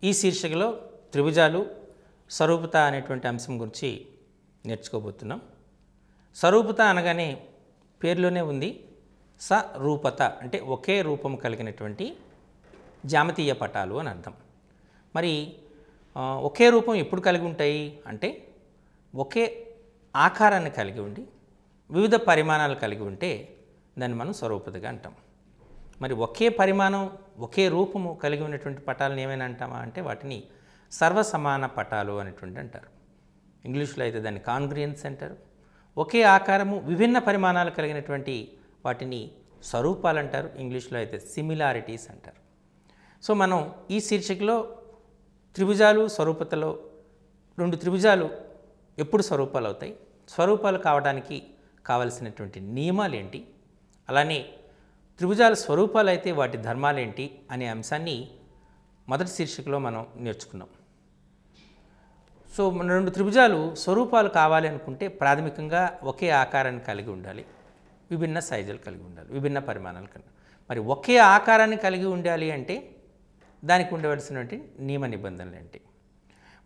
ఈ శీర్షికలో త్రిభుజాలు స్వరూపత అనేటువంటి అంశం గురించి నేర్చుకోబోతున్నాం. స్వరూపత అనగానే పేరులోనే ఉంది సరూపత, అంటే ఒకే రూపం కలిగినటువంటి జ్యామితీయ పటాలు అని అర్థం. మరి ఒకే రూపం ఎప్పుడు కలిగి ఉంటాయి అంటే ఒకే ఆకారాన్ని కలిగి ఉండి వివిధ పరిమాణాలు కలిగి ఉంటే దాన్ని మనం స్వరూపతగా అంటాం. మరి ఒకే పరిమాణం ఒకే రూపము కలిగి ఉన్నటువంటి పటాలను ఏమైనా అంటామా అంటే వాటిని సర్వసమాన పటాలు అనేటువంటి అంటారు. ఇంగ్లీష్లో అయితే దాన్ని కాంగ్రియన్స్ అంటారు. ఒకే ఆకారము విభిన్న పరిమాణాలు కలిగినటువంటి వాటిని స్వరూపాలు అంటారు. ఇంగ్లీష్లో అయితే సిమిలారిటీస్ అంటారు. సో మనం ఈ శీర్షికలో త్రిభుజాలు స్వరూపతలో రెండు త్రిభుజాలు ఎప్పుడు స్వరూపాలు అవుతాయి, స్వరూపాలు కావడానికి కావలసినటువంటి నియమాలు ఏంటి, అలానే త్రిభుజాలు స్వరూపాలు అయితే వాటి ధర్మాలు ఏంటి అనే అంశాన్ని మొదటి శీర్షికలో మనం నేర్చుకున్నాం. సో మన రెండు త్రిభుజాలు స్వరూపాలు కావాలి అనుకుంటే ప్రాథమికంగా ఒకే ఆకారాన్ని కలిగి ఉండాలి, విభిన్న సైజులు కలిగి ఉండాలి, విభిన్న పరిమాణాలు కలిగి. మరి ఒకే ఆకారాన్ని కలిగి ఉండాలి అంటే దానికి ఉండవలసినటువంటి నియమ నిబంధనలు ఏంటి?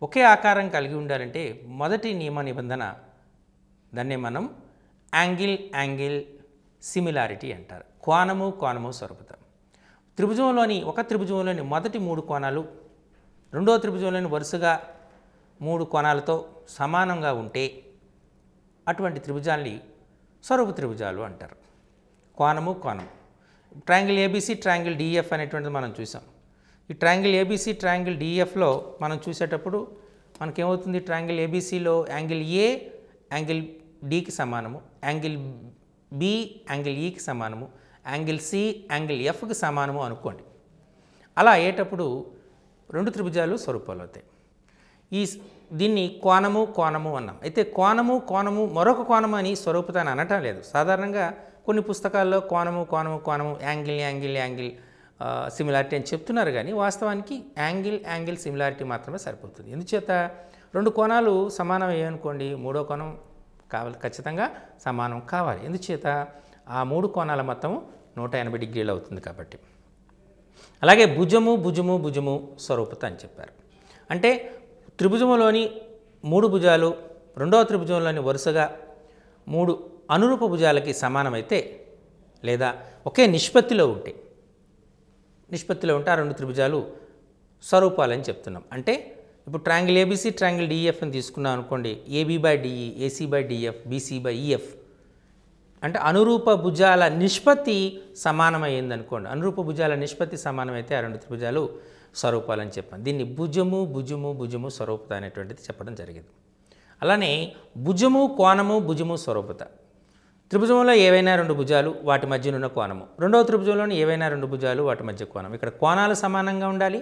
ఒకే ఆకారం కలిగి ఉండాలంటే మొదటి నియమ నిబంధన దాన్నే మనం యాంగిల్ సిమిలారిటీ అంటారు. కోణము స్వరూపత. ఒక త్రిభుజంలోని మొదటి 3 కోణాలు రెండో త్రిభుజంలోని వరుసగా 3 కోణాలతో సమానంగా ఉంటే అటువంటి త్రిభుజాల్ని స్వరూప త్రిభుజాలు అంటారు. కోణము ట్రయాంగిల్ ఏబీసీ ట్రయాంగిల్ డిఎఫ్ అనేటువంటిది మనం చూసాం. ఈ ట్రయాంగిల్ ఏబీసీ ట్రయాంగిల్ డిఎఫ్లో మనం చూసేటప్పుడు మనకేమవుతుంది, ట్రయాంగిల్ ఏబీసీలో యాంగిల్ ఏ యాంగిల్ డికి సమానము, యాంగిల్ బి యాంగిల్ ఈకి సమానము, యాంగిల్ సి యాంగిల్ ఎఫ్కి సమానము అనుకోండి. అలా అయ్యేటప్పుడు రెండు త్రిభుజాలు స్వరూపాలు అవుతాయి. దీన్ని కోణము అన్నాం. అయితే కోణము మరొక కోణము అని స్వరూపత అని అనటం లేదు. సాధారణంగా కొన్ని పుస్తకాల్లో కోణము యాంగిల్ సిమిలారిటీ అని చెప్తున్నారు, కానీ వాస్తవానికి యాంగిల్ సిమిలారిటీ మాత్రమే సరిపోతుంది. ఎందుచేత రెండు కోణాలు సమానం అయ్యాయనుకోండి, మూడో కోణం ఖచ్చితంగా సమానం కావాలి. ఎందుచేత ఆ 3 కోణాల మొత్తం 180 డిగ్రీలు అవుతుంది కాబట్టి. అలాగే భుజము స్వరూపత అని చెప్పారు. అంటే త్రిభుజములోని 3 భుజాలు రెండవ త్రిభుజంలోని వరుసగా 3 అనురూప భుజాలకి సమానమైతే లేదా ఒకే నిష్పత్తిలో ఉంటే ఆ రెండు త్రిభుజాలు స్వరూపాలని చెప్తున్నాం. అంటే ఇప్పుడు ట్రయాంగిల్ ఏబీసీ ట్రయాంగిల్ డిఎఫ్ని తీసుకున్నాం అనుకోండి, ఏబీ/డిఈ ఏసీ/డిఎఫ్ బీసీ/ఈఎఫ్ అంటే అనురూప భుజాల నిష్పత్తి సమానమైంది అనుకోండి. అనురూప భుజాల నిష్పత్తి సమానమైతే ఆ రెండు త్రిభుజాలు స్వరూపాలని చెప్పాను. దీన్ని భుజము స్వరూపత అనేటువంటిది చెప్పడం జరిగింది. అలానే భుజము స్వరూపత. త్రిభుజంలో ఏవైనా 2 భుజాలు వాటి మధ్యనున్న కోణము, రెండవ త్రిభుజంలోని ఏవైనా 2 భుజాలు వాటి మధ్య కోణం. ఇక్కడ కోణాలు సమానంగా ఉండాలి,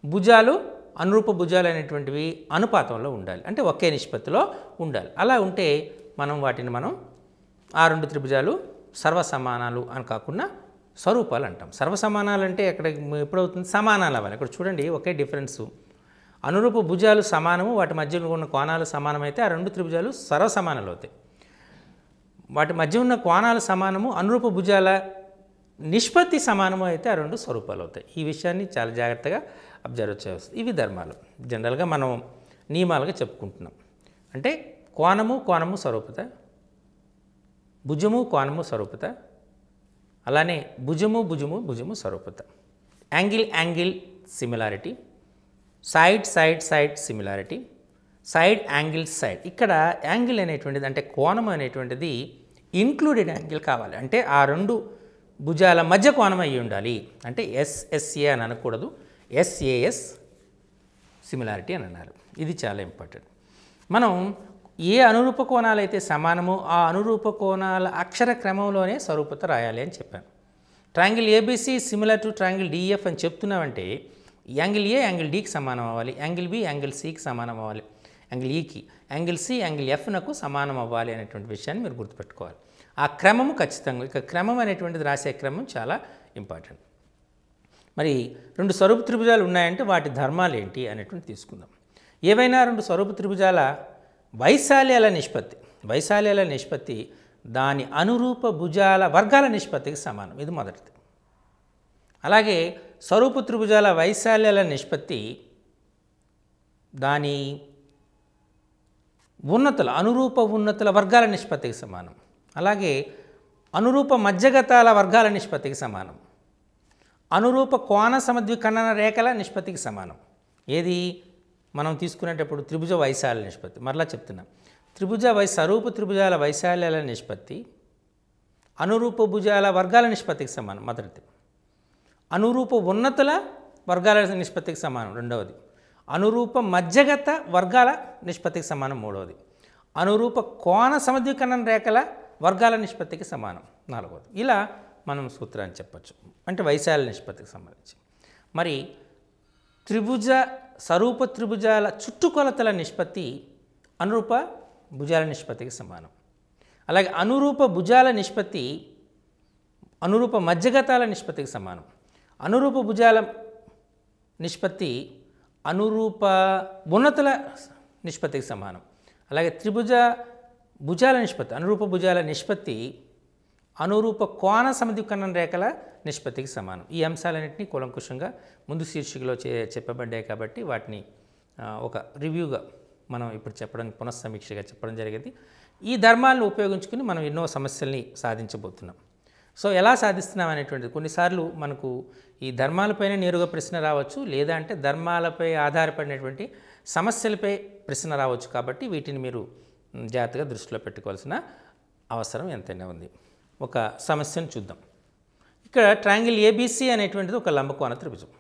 భుజాలు అనురూప భుజాలు అనేటువంటివి అనుపాతంలో ఉండాలి, అంటే ఒకే నిష్పత్తిలో ఉండాలి. అలా ఉంటే వాటిని ఆ రెండు త్రిభుజాలు సర్వసమానాలు అని కాకుండా స్వరూపాలు అంటాం. సర్వసమానాలు అంటే అక్కడ ఎప్పుడవుతుంది, సమానాలు అవ్వాలి. ఇక్కడ చూడండి ఒకే డిఫరెన్సు. అనురూప భుజాలు సమానము, వాటి మధ్యలో ఉన్న కోణాలు సమానమైతే ఆ రెండు త్రిభుజాలు సర్వసమానాలు అవుతాయి. వాటి మధ్య ఉన్న కోణాలు సమానము, అనురూప భుజాల నిష్పత్తి సమానము అయితే ఆ రెండు స్వరూపాలు అవుతాయి. ఈ విషయాన్ని చాలా జాగ్రత్తగా అబ్జర్వ్ చేయవచ్చు. ఇవి ధర్మాలు జనరల్గా మనం నియమాలుగా చెప్పుకుంటున్నాం. అంటే కోణము స్వరూపత, భుజము స్వరూపత, అలానే భుజము స్వరూపత. Angle similarity, side similarity, angle side. ఇక్కడ యాంగిల్ అనేటువంటిది అంటే కోణం అనేటువంటిది ఇంక్లూడెడ్ యాంగిల్ కావాలి. అంటే ఆ రెండు భుజాల మధ్య కోణం అయ్యి ఉండాలి. అంటే ఎస్ఎస్ఏ అని అనకూడదు, ఎస్ఏఎస్ సిమిలారిటీ అని అన్నారు. ఇది చాలా ఇంపార్టెంట్. మనం ఏ అనురూప కోణాలు అయితే సమానమో ఆ అనురూప కోణాల అక్షర క్రమంలోనే స్వరూపత రాయాలి అని చెప్పాను. Triangle ABC similar to triangle DF అని చెప్తున్నామంటే యాంగిల్ ఏ యాంగిల్ డికి సమానం అవ్వాలి, యాంగిల్ బి యాంగిల్ సికి సమానం అవ్వాలి, యాంగిల్ ఈకి, యాంగిల్ సి యాంగిల్ ఎఫ్నకు సమానం అవ్వాలి అనేటువంటి విషయాన్ని మీరు గుర్తుపెట్టుకోవాలి. ఆ క్రమము ఖచ్చితంగా, ఇక క్రమం అనేటువంటిది రాసే క్రమం చాలా ఇంపార్టెంట్. మరి రెండు స్వరూప త్రిభుజాలు ఉన్నాయంటే వాటి ధర్మాలు ఏంటి అనేటువంటి తీసుకుందాం. ఏవైనా రెండు స్వరూప త్రిభుజాల వైశాల్యాల నిష్పత్తి దాని అనురూప భుజాల వర్గాల నిష్పత్తికి సమానం. ఇది మొదటిది. అలాగే స్వరూప త్రిభుజాల వైశాల్యాల నిష్పత్తి దాని ఉన్నతుల అనురూప ఉన్నతుల వర్గాల నిష్పత్తికి సమానం. అలాగే అనురూప మధ్యగతాల వర్గాల నిష్పత్తికి సమానం. అనురూప కోణ సమద్విఖండన రేఖల నిష్పత్తికి సమానం. ఏది మనం తీసుకునేటప్పుడు త్రిభుజ వైశాల్య నిష్పత్తి. మరలా చెప్తున్నాం, సరూప త్రిభుజాల వైశాల్యాల నిష్పత్తి అనురూప భుజాల వర్గాల నిష్పత్తికి సమానం మొదటిది. అనురూప ఉన్నతుల వర్గాల నిష్పత్తికి సమానం రెండవది. అనురూప మధ్యగత వర్గాల నిష్పత్తికి సమానం మూడవది. అనురూప కోణ సమద్విఖండన రేఖల వర్గాల నిష్పత్తికి సమానం నాలుగవది. ఇలా మనం సూత్రాన్ని చెప్పచ్చు, అంటే వైశాల్య నిష్పత్తికి సంబంధించి. మరి సరూప త్రిభుజాల చుట్టుకొలతల నిష్పత్తి అనురూప భుజాల నిష్పత్తికి సమానం. అలాగే అనురూప భుజాల నిష్పత్తి అనురూప మధ్యగతాల నిష్పత్తికి సమానం. అనురూప భుజాల నిష్పత్తి అనురూప ఉన్నతుల నిష్పత్తికి సమానం. అలాగే భుజాల నిష్పత్తి అనురూప భుజాల నిష్పత్తి అనురూప కోణ సమద్విఖండన రేఖల నిష్పత్తికి సమానం. ఈ అంశాలన్నింటినీ కూలంకుషంగా ముందు శీర్షికలో చెప్పబడ్డాయి కాబట్టి వాటిని ఒక రివ్యూగా మనం ఇప్పుడు పునఃసమీక్షగా చెప్పడం జరిగింది. ఈ ధర్మాలను ఉపయోగించుకుని మనం ఎన్నో సమస్యల్ని సాధించబోతున్నాం. సో ఎలా సాధిస్తున్నాం అనేటువంటిది కొన్నిసార్లు మనకు ఈ ధర్మాలపైన నేరుగా ప్రశ్న రావచ్చు, లేదా అంటే ధర్మాలపై ఆధారపడినటువంటి సమస్యలపై ప్రశ్న రావచ్చు. కాబట్టి వీటిని మీరు జాగ్రత్తగా దృష్టిలో పెట్టుకోవాల్సిన అవసరం ఎంతైనా ఉంది. ఒక సమస్యను చూద్దాం. ఇక్కడ ట్రయాంగిల్ ఏబిసి అనేటువంటిది ఒక లంబకోణ త్రిభుజం.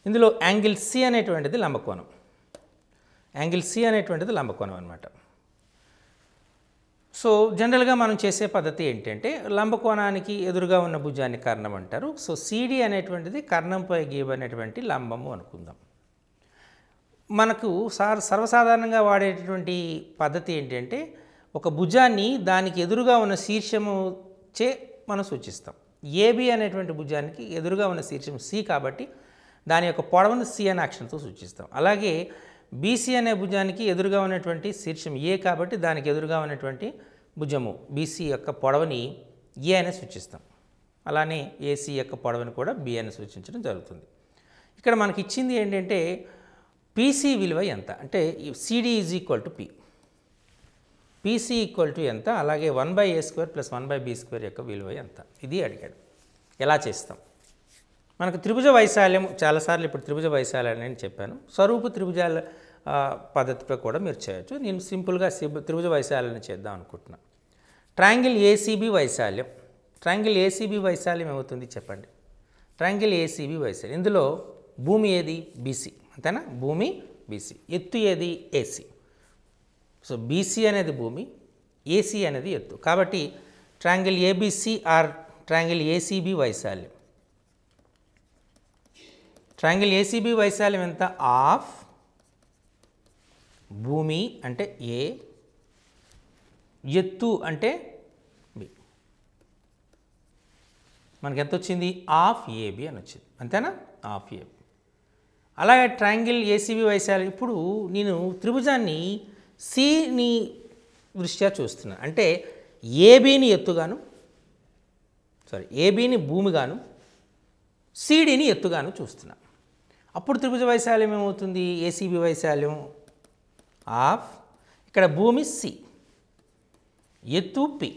ఇందులో యాంగిల్ సి అనేటువంటిది లంబకోణం. యాంగిల్ సి అనేటువంటిది లంబకోణం అన్నమాట. సో జనరల్గా మనం చేసే పద్ధతి ఏంటంటే లంబకోణానికి ఎదురుగా ఉన్న భుజాన్ని కర్ణం అంటారు. సో సిడి అనేటువంటిది కర్ణంపై గీయబడినటువంటి లంబము అనుకుందాం. మనకు సర్వసాధారణంగా వాడేటటువంటి పద్ధతి ఏంటంటే ఒక భుజాన్ని దానికి ఎదురుగా ఉన్న శీర్షము చే మనం సూచిస్తాం. ఏబి అనేటువంటి భుజానికి ఎదురుగా ఉన్న శీర్షం సి కాబట్టి దాని యొక్క పొడవును సి అనే అక్షరంతో సూచిస్తాం. అలాగే బీసీ అనే భుజానికి ఎదురుగా ఉన్నటువంటి శీర్షం ఏ కాబట్టి దానికి ఎదురుగా ఉన్నటువంటి భుజము బీసీ యొక్క పొడవుని ఏ అని సూచిస్తాం. అలానే ఏసీ యొక్క పొడవుని కూడా బి అని సూచించడం జరుగుతుంది. ఇక్కడ మనకి ఇచ్చింది ఏంటంటే పీసీ విలువ ఎంత అంటే CD is equal to P. PC equal to ఎంత, అలాగే 1/a² + 1/b² యొక్క విలువ ఎంత, ఇది అడిగాడు. ఎలా చేస్తాం? మనకు త్రిభుజ వైశాల్యం చాలాసార్లు ఇప్పుడు త్రిభుజ వైశాల్యం అని చెప్పాను. స్వరూప త్రిభుజాల పద్ధతిపై కూడా మీరు చేయొచ్చు. నేను సింపుల్గా త్రిభుజ వైశాల్యాన్ని చేద్దాం అనుకుంటున్నాను. ట్రయాంగిల్ ఏసీబీ వైశాల్యం. ట్రయాంగిల్ ఏసీబీ వైశాల్యం ఏమవుతుంది చెప్పండి? ట్రయాంగిల్ ఏసీబీ వైశాల్యం, ఇందులో భూమి ఏది? బీసీ, అంతేనా? భూమి బీసీ. ఎత్తు ఏది? ఏసీ. సో బీసీ అనేది భూమి, ఏసీ అనేది ఎత్తు. కాబట్టి triangle ABC or triangle ACB వైశాల్యం. ట్రయాంగిల్ ఏసీబీ వైశాల్యం ఎంత? ఆఫ్ భూమి అంటే ఏ, ఎత్తు అంటే బి. మనకి ఎంత వచ్చింది? ఆఫ్ ఏబి అని వచ్చింది, అంతేనా? Of AB. అలాగే ట్రయాంగిల్ ఏసీబీ వైశాల్యం. ఇప్పుడు నేను త్రిభుజాన్ని సిని దృష్ట్యా చూస్తున్నాను, అంటే ఏబీని ఎత్తుగాను, ఏబీని భూమిగాను, సిడిని ఎత్తుగాను చూస్తున్నాను. అప్పుడు త్రిభుజ వైశాల్యం ఏమవుతుంది? ఏసీబీ వైశాల్యం ఆఫ్, ఇక్కడ భూమి సి, ఎత్తు పి.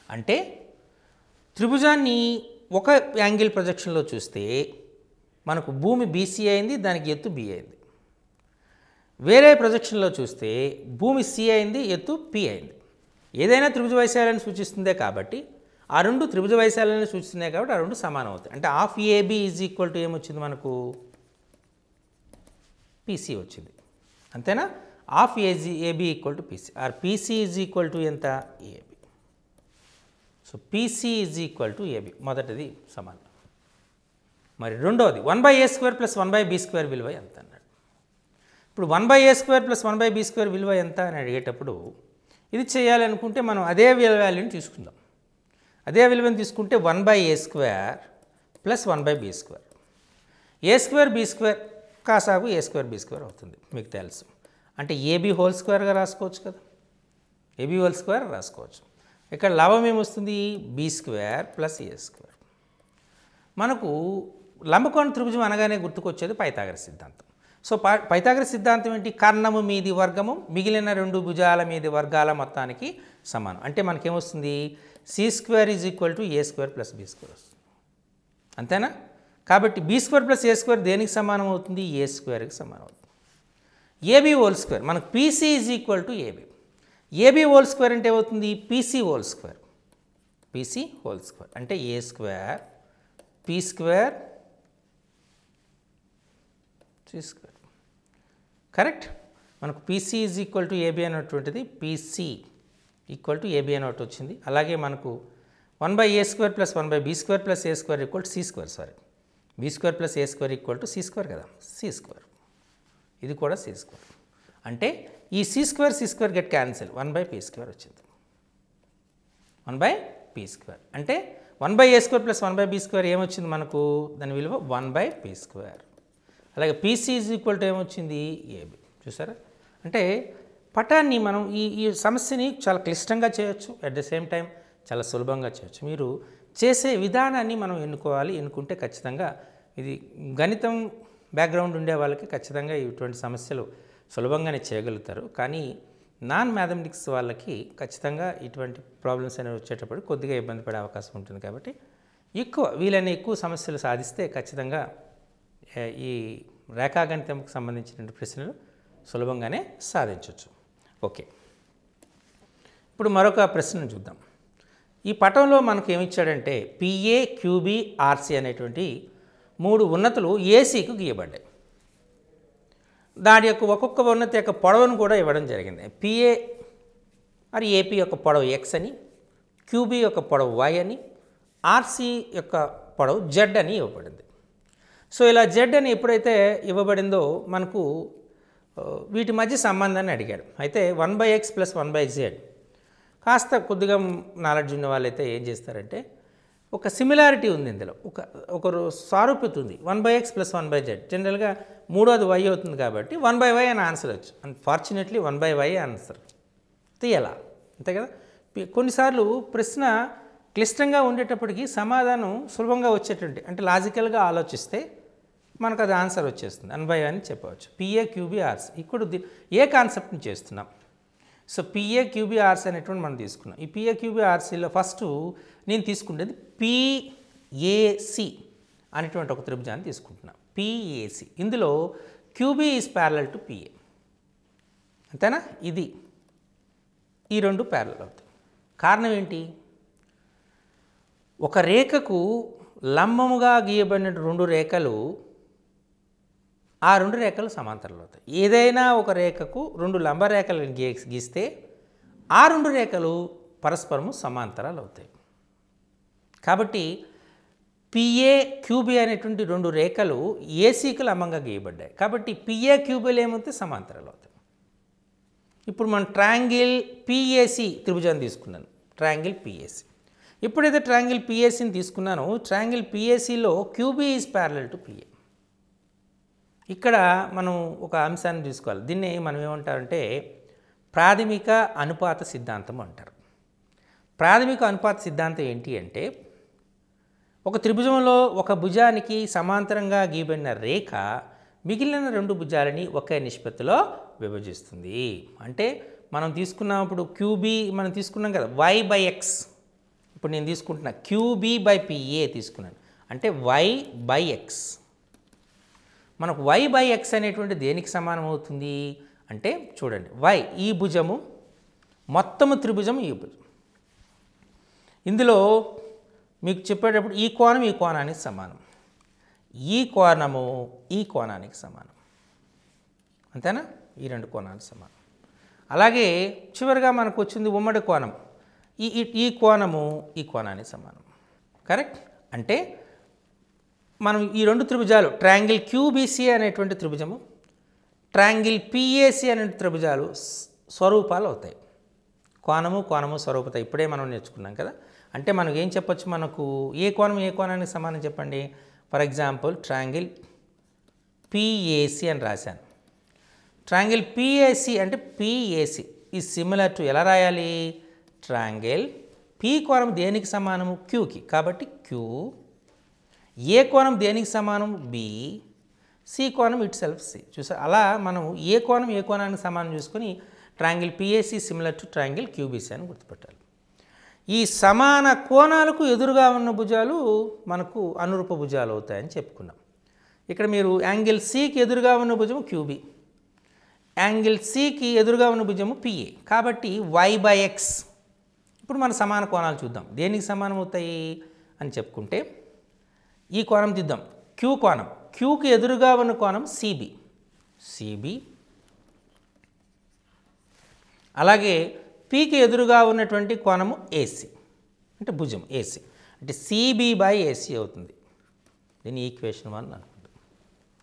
అంటే త్రిభుజాన్ని ఒక యాంగిల్ ప్రొజెక్షన్లో చూస్తే మనకు భూమి బీసీ అయింది, దానికి ఎత్తు బి అయింది. వేరే ప్రొజెక్షన్లో చూస్తే భూమి సి అయింది, ఎత్తు పి అయింది. ఏదైనా త్రిభుజ వైశాల్యాన్ని సూచిస్తుందే కాబట్టి ఆ రెండు త్రిభుజ వైశాల్యాన్ని సూచిస్తున్నాయి కాబట్టి ఆ రెండు సమానం అవుతాయి. అంటే half AB is equal to ఏమొచ్చింది మనకు? పీసీ వచ్చింది, అంతేనా? Of AB equal to PC or PC is equal to ఎంత? AB. So PC is equal to AB, మొదటిది సమానం. మరి రెండవది 1/a² + 1/b² విలువ ఎంత అన్నాడు. ఇప్పుడు 1/a² + 1/b² విలువ ఎంత అని అడిగేటప్పుడు ఇది చేయాలనుకుంటే మనం అదే వాల్యూని తీసుకుందాం. అదే విలువను తీసుకుంటే 1/a² + 1/b². a² b² కాసాగు a²b² అవుతుంది, మీకు తెలుసు. అంటే ఏబీ హోల్ స్క్వేర్గా రాసుకోవచ్చు కదా, ఏబీ హోల్ స్క్వేర్ రాసుకోవచ్చు. ఇక్కడ లవం ఏమొస్తుంది? b² + a². మనకు లంబకోణ త్రిభుజం అనగానే గుర్తుకొచ్చేది పైథాగరస్ సిద్ధాంతం. సో పైథాగరస్ సిద్ధాంతం ఏంటి? కర్ణము మీది వర్గము మిగిలిన రెండు భుజాల మీది వర్గాల మొత్తానికి సమానం. అంటే మనకేమొస్తుంది? c² = a² + b² వస్తుంది. అంతేనా? కాబట్టి b² + a² దేనికి సమానం అవుతుంది? a²కి సమానం అవుతుంది. ab² మనకు pc = ab. ab² అంటే ఏమవుతుంది? pc². pc² అంటే a² p² c². కరెక్ట్. మనకు pc = ab అనేటువంటిది pc = ab అని ఒకటి వచ్చింది. అలాగే మనకు 1/a² + 1/b² + a² = c². Sorry, b² + a² = c² కదా, c². ఇది కూడా c². అంటే ఈ c² గెట్ క్యాన్సిల్, 1/p² వచ్చింది. 1/p². అంటే 1/a² + 1/b² ఏమొచ్చింది మనకు? దాని విలువ 1/p². అలాగే pc = ఏమొచ్చింది? ab. చూసారా? అంటే పటాన్ని మనం ఈ సమస్యని చాలా క్లిష్టంగా చేయొచ్చు, అట్ ద సేమ్ టైం చాలా సులభంగా చేయొచ్చు. మీరు చేసే విధానాన్ని మనం ఎన్నుకోవాలి. ఎన్నుకుంటే ఖచ్చితంగా ఇది గణితం బ్యాక్గ్రౌండ్ ఉండే వాళ్ళకి ఖచ్చితంగా ఇటువంటి సమస్యలు సులభంగానే చేయగలుగుతారు. కానీ నాన్ మ్యాథమెటిక్స్ వాళ్ళకి ఖచ్చితంగా ఇటువంటి ప్రాబ్లమ్స్ అనేవి వచ్చేటప్పుడు కొద్దిగా ఇబ్బంది పడే అవకాశం ఉంటుంది. కాబట్టి వీలైన ఎక్కువ సమస్యలు సాధిస్తే ఖచ్చితంగా ఈ రేఖాగణితంకు సంబంధించిన ప్రశ్నలు సులభంగానే సాధించవచ్చు. ఓకే, ఇప్పుడు మరొక ప్రశ్నను చూద్దాం. ఈ పటంలో మనకు ఏమిచ్చాడంటే PA, QB, RC అనేటువంటి 3 ఉన్నతులు ఏసీకు గీయబడ్డాయి. దాని యొక్క ఒక్కొక్క ఉన్నతి యొక్క పొడవును కూడా ఇవ్వడం జరిగింది. PA మరి AP యొక్క పొడవు x అని, QB యొక్క పొడవు y అని, RC యొక్క పొడవు z అని ఇవ్వబడింది. సో ఇలా z అని ఎప్పుడైతే ఇవ్వబడిందో మనకు వీటి మధ్య సంబంధాన్ని అడిగాడు. అయితే 1/x + 1/z కాస్త కొద్దిగా నాలెడ్జ్ ఉన్న వాళ్ళైతే ఏం చేస్తారంటే ఒక సిమిలారిటీ ఉంది ఇందులో, ఒక సారూప్యత ఉంది. 1/x + 1/z జనరల్గా మూడోది y అవుతుంది కాబట్టి 1/y అని ఆన్సర్ వచ్చు. అన్ఫార్చునేట్లీ 1/y ఆన్సర్ తీయాలా, అంతే కదా. కొన్నిసార్లు ప్రశ్న క్లిష్టంగా ఉండేటప్పటికీ సమాధానం సులభంగా వచ్చేటువంటి, అంటే లాజికల్గా ఆలోచిస్తే మనకు అది ఆన్సర్ వచ్చేస్తుంది. 1/y అని చెప్పవచ్చు. PA, QB, RC ఇప్పుడు ఏ కాన్సెప్ట్ని చేస్తున్నాం? సో PA, QB, RC అనేటువంటి మనం తీసుకున్నాం. ఈ PA, QB, RCలో ఫస్ట్ నేను తీసుకునేది PAC అనేటువంటి ఒక త్రిభుజాన్ని తీసుకుంటున్నాను. PAC ఇందులో QB is parallel to PA, అంతేనా. ఈ రెండు ప్యారలల్ అవుతాయి. కారణం ఏంటి? ఒక రేఖకు లంబముగా గీయబడిన రెండు రేఖలు, ఆ రెండు రేఖలు సమాంతరాలు అవుతాయి. ఏదైనా ఒక రేఖకు రెండు లంబ రేఖలను గీస్తే ఆ రెండు రేఖలు పరస్పరము సమాంతరాలు అవుతాయి. కాబట్టి PA, QB అనేటువంటి రెండు రేఖలు ఏసీకి లంబంగా గీయబడ్డాయి. కాబట్టి PA, QBలు ఏమవుతాయి? సమాంతరాలు అవుతాయి. ఇప్పుడు మనం ట్రయాంగిల్ PAC త్రిభుజాన్ని తీసుకున్నాను. Triangle PAC. ఎప్పుడైతే ట్రయాంగిల్ PACని తీసుకున్నానో ట్రయాంగిల్ PACలో QB is parallel to PA. ఇక్కడ మనం ఒక అంశాన్ని తీసుకోవాలి. దీన్ని మనం ఏమంటారంటే ప్రాథమిక అనుపాత సిద్ధాంతం అంటారు. ప్రాథమిక అనుపాత సిద్ధాంతం ఏంటి అంటే ఒక త్రిభుజంలో ఒక భుజానికి సమాంతరంగా గీయబడిన రేఖ మిగిలిన రెండు భుజాలని ఒకే నిష్పత్తిలో విభజిస్తుంది. అంటే మనం తీసుకున్నప్పుడు QB మనం తీసుకున్నాం కదా, y/x. ఇప్పుడు నేను తీసుకుంటున్నా QB/PA తీసుకున్నాను, అంటే y/x. మనకు y/x అనేటువంటి దేనికి సమానం అవుతుంది అంటే చూడండి, y ఈ భుజము, మొత్తము త్రిభుజం ఈ భుజం. ఇందులో మీకు చెప్పేటప్పుడు ఈ కోణం ఈ కోణానికి సమానం, ఈ కోణము ఈ కోణానికి సమానం, అంతేనా. ఈ రెండు కోణానికి సమానం. అలాగే చివరిగా మనకు వచ్చింది ఉమ్మడి కోణం, ఈ కోణము ఈ కోణానికి సమానం. కరెక్ట్. అంటే మనం ఈ రెండు త్రిభుజాలు ట్రయాంగిల్ QBC అనేటువంటి త్రిభుజము, ట్రయాంగిల్ PAC అనే త్రిభుజాలు స్వరూపాలు అవుతాయి. కోణము స్వరూపత ఇప్పుడే మనం నేర్చుకున్నాం కదా. అంటే మనం ఏం చెప్పొచ్చు, మనకు ఏ కోణం ఏ కోణానికి సమానం చెప్పండి. ఫర్ ఎగ్జాంపుల్ ట్రయాంగిల్ PAC అని రాశాను. ట్రయాంగిల్ PAC అంటే PAC ఈజ్ సిమిలర్ టు ఎలా రాయాలి? ట్రయాంగిల్ P కోణం దేనికి సమానము? Qకి. కాబట్టి Q. ఏ కోణం దేనికి సమానం? B. సి కోణం ఇట్ సెల్ఫ్ సి. చూసారు, అలా మనం ఏ కోణం ఏ కోణానికి సమానం చూసుకొని triangle PAC similar to triangle QBC అని గుర్తుపెట్టాలి. ఈ సమాన కోణాలకు ఎదురుగా ఉన్న భుజాలు మనకు అనురూప భుజాలు అవుతాయని చెప్పుకున్నాం. ఇక్కడ మీరు యాంగిల్ సికి ఎదురుగా ఉన్న భుజము క్యూబీ, యాంగిల్ సికి ఎదురుగా ఉన్న భుజము పిఏ. కాబట్టి y/x. ఇప్పుడు మన సమాన కోణాలు చూద్దాం. దేనికి సమానం అవుతాయి అని చెప్పుకుంటే ఈ కోణం తీద్దాం, క్యూ కోణం. క్యూకి ఎదురుగా ఉన్న కోణం సిబి. అలాగే పీకి ఎదురుగా ఉన్నటువంటి కోణము ఏసీ, అంటే భుజం ఏసీ, అంటే సిబి/ఏసీ అవుతుంది. దీన్ని ఈక్వేషన్ 1 అనుకుంటాం.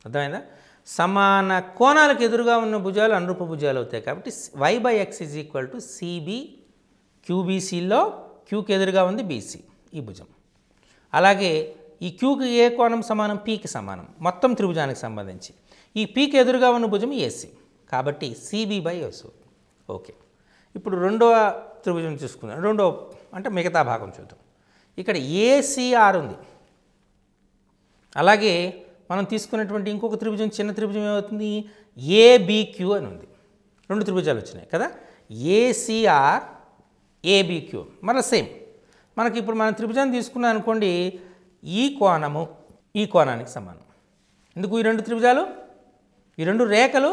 అర్థమైందా? సమాన కోణాలకు ఎదురుగా ఉన్న భుజాలు అనురూప భుజాలు అవుతాయి. కాబట్టి y/x = సిబి. క్యూబీసీలో క్యూకి ఎదురుగా ఉంది బీసీ, ఈ భుజం. అలాగే ఈ క్యూకి ఏ కోణం సమానం? పీకి సమానం, మొత్తం త్రిభుజానికి సంబంధించి. ఈ పీకి ఎదురుగా ఉన్న భుజం ఏసీ, కాబట్టి సిబి/ఏసీ. ఓకే, ఇప్పుడు రెండవ త్రిభుజం చూసుకుందాం. రెండవ అంటే మిగతా భాగం చూద్దాం. ఇక్కడ ఏసీఆర్ ఉంది. అలాగే మనం తీసుకున్నటువంటి ఇంకొక త్రిభుజం, చిన్న త్రిభుజం ఏమవుతుంది? ఏబిక్యూ అని ఉంది. రెండు త్రిభుజాలు వచ్చినాయి కదా, ఏసీఆర్ ఏబిక్యూ. మళ్ళీ సేమ్ మనకి ఇప్పుడు మనం త్రిభుజాన్ని తీసుకున్నాం అనుకోండి, ఈ కోణము ఈ కోణానికి సమానం. ఎందుకు? ఈ రెండు త్రిభుజాలు, ఈ రెండు రేఖలు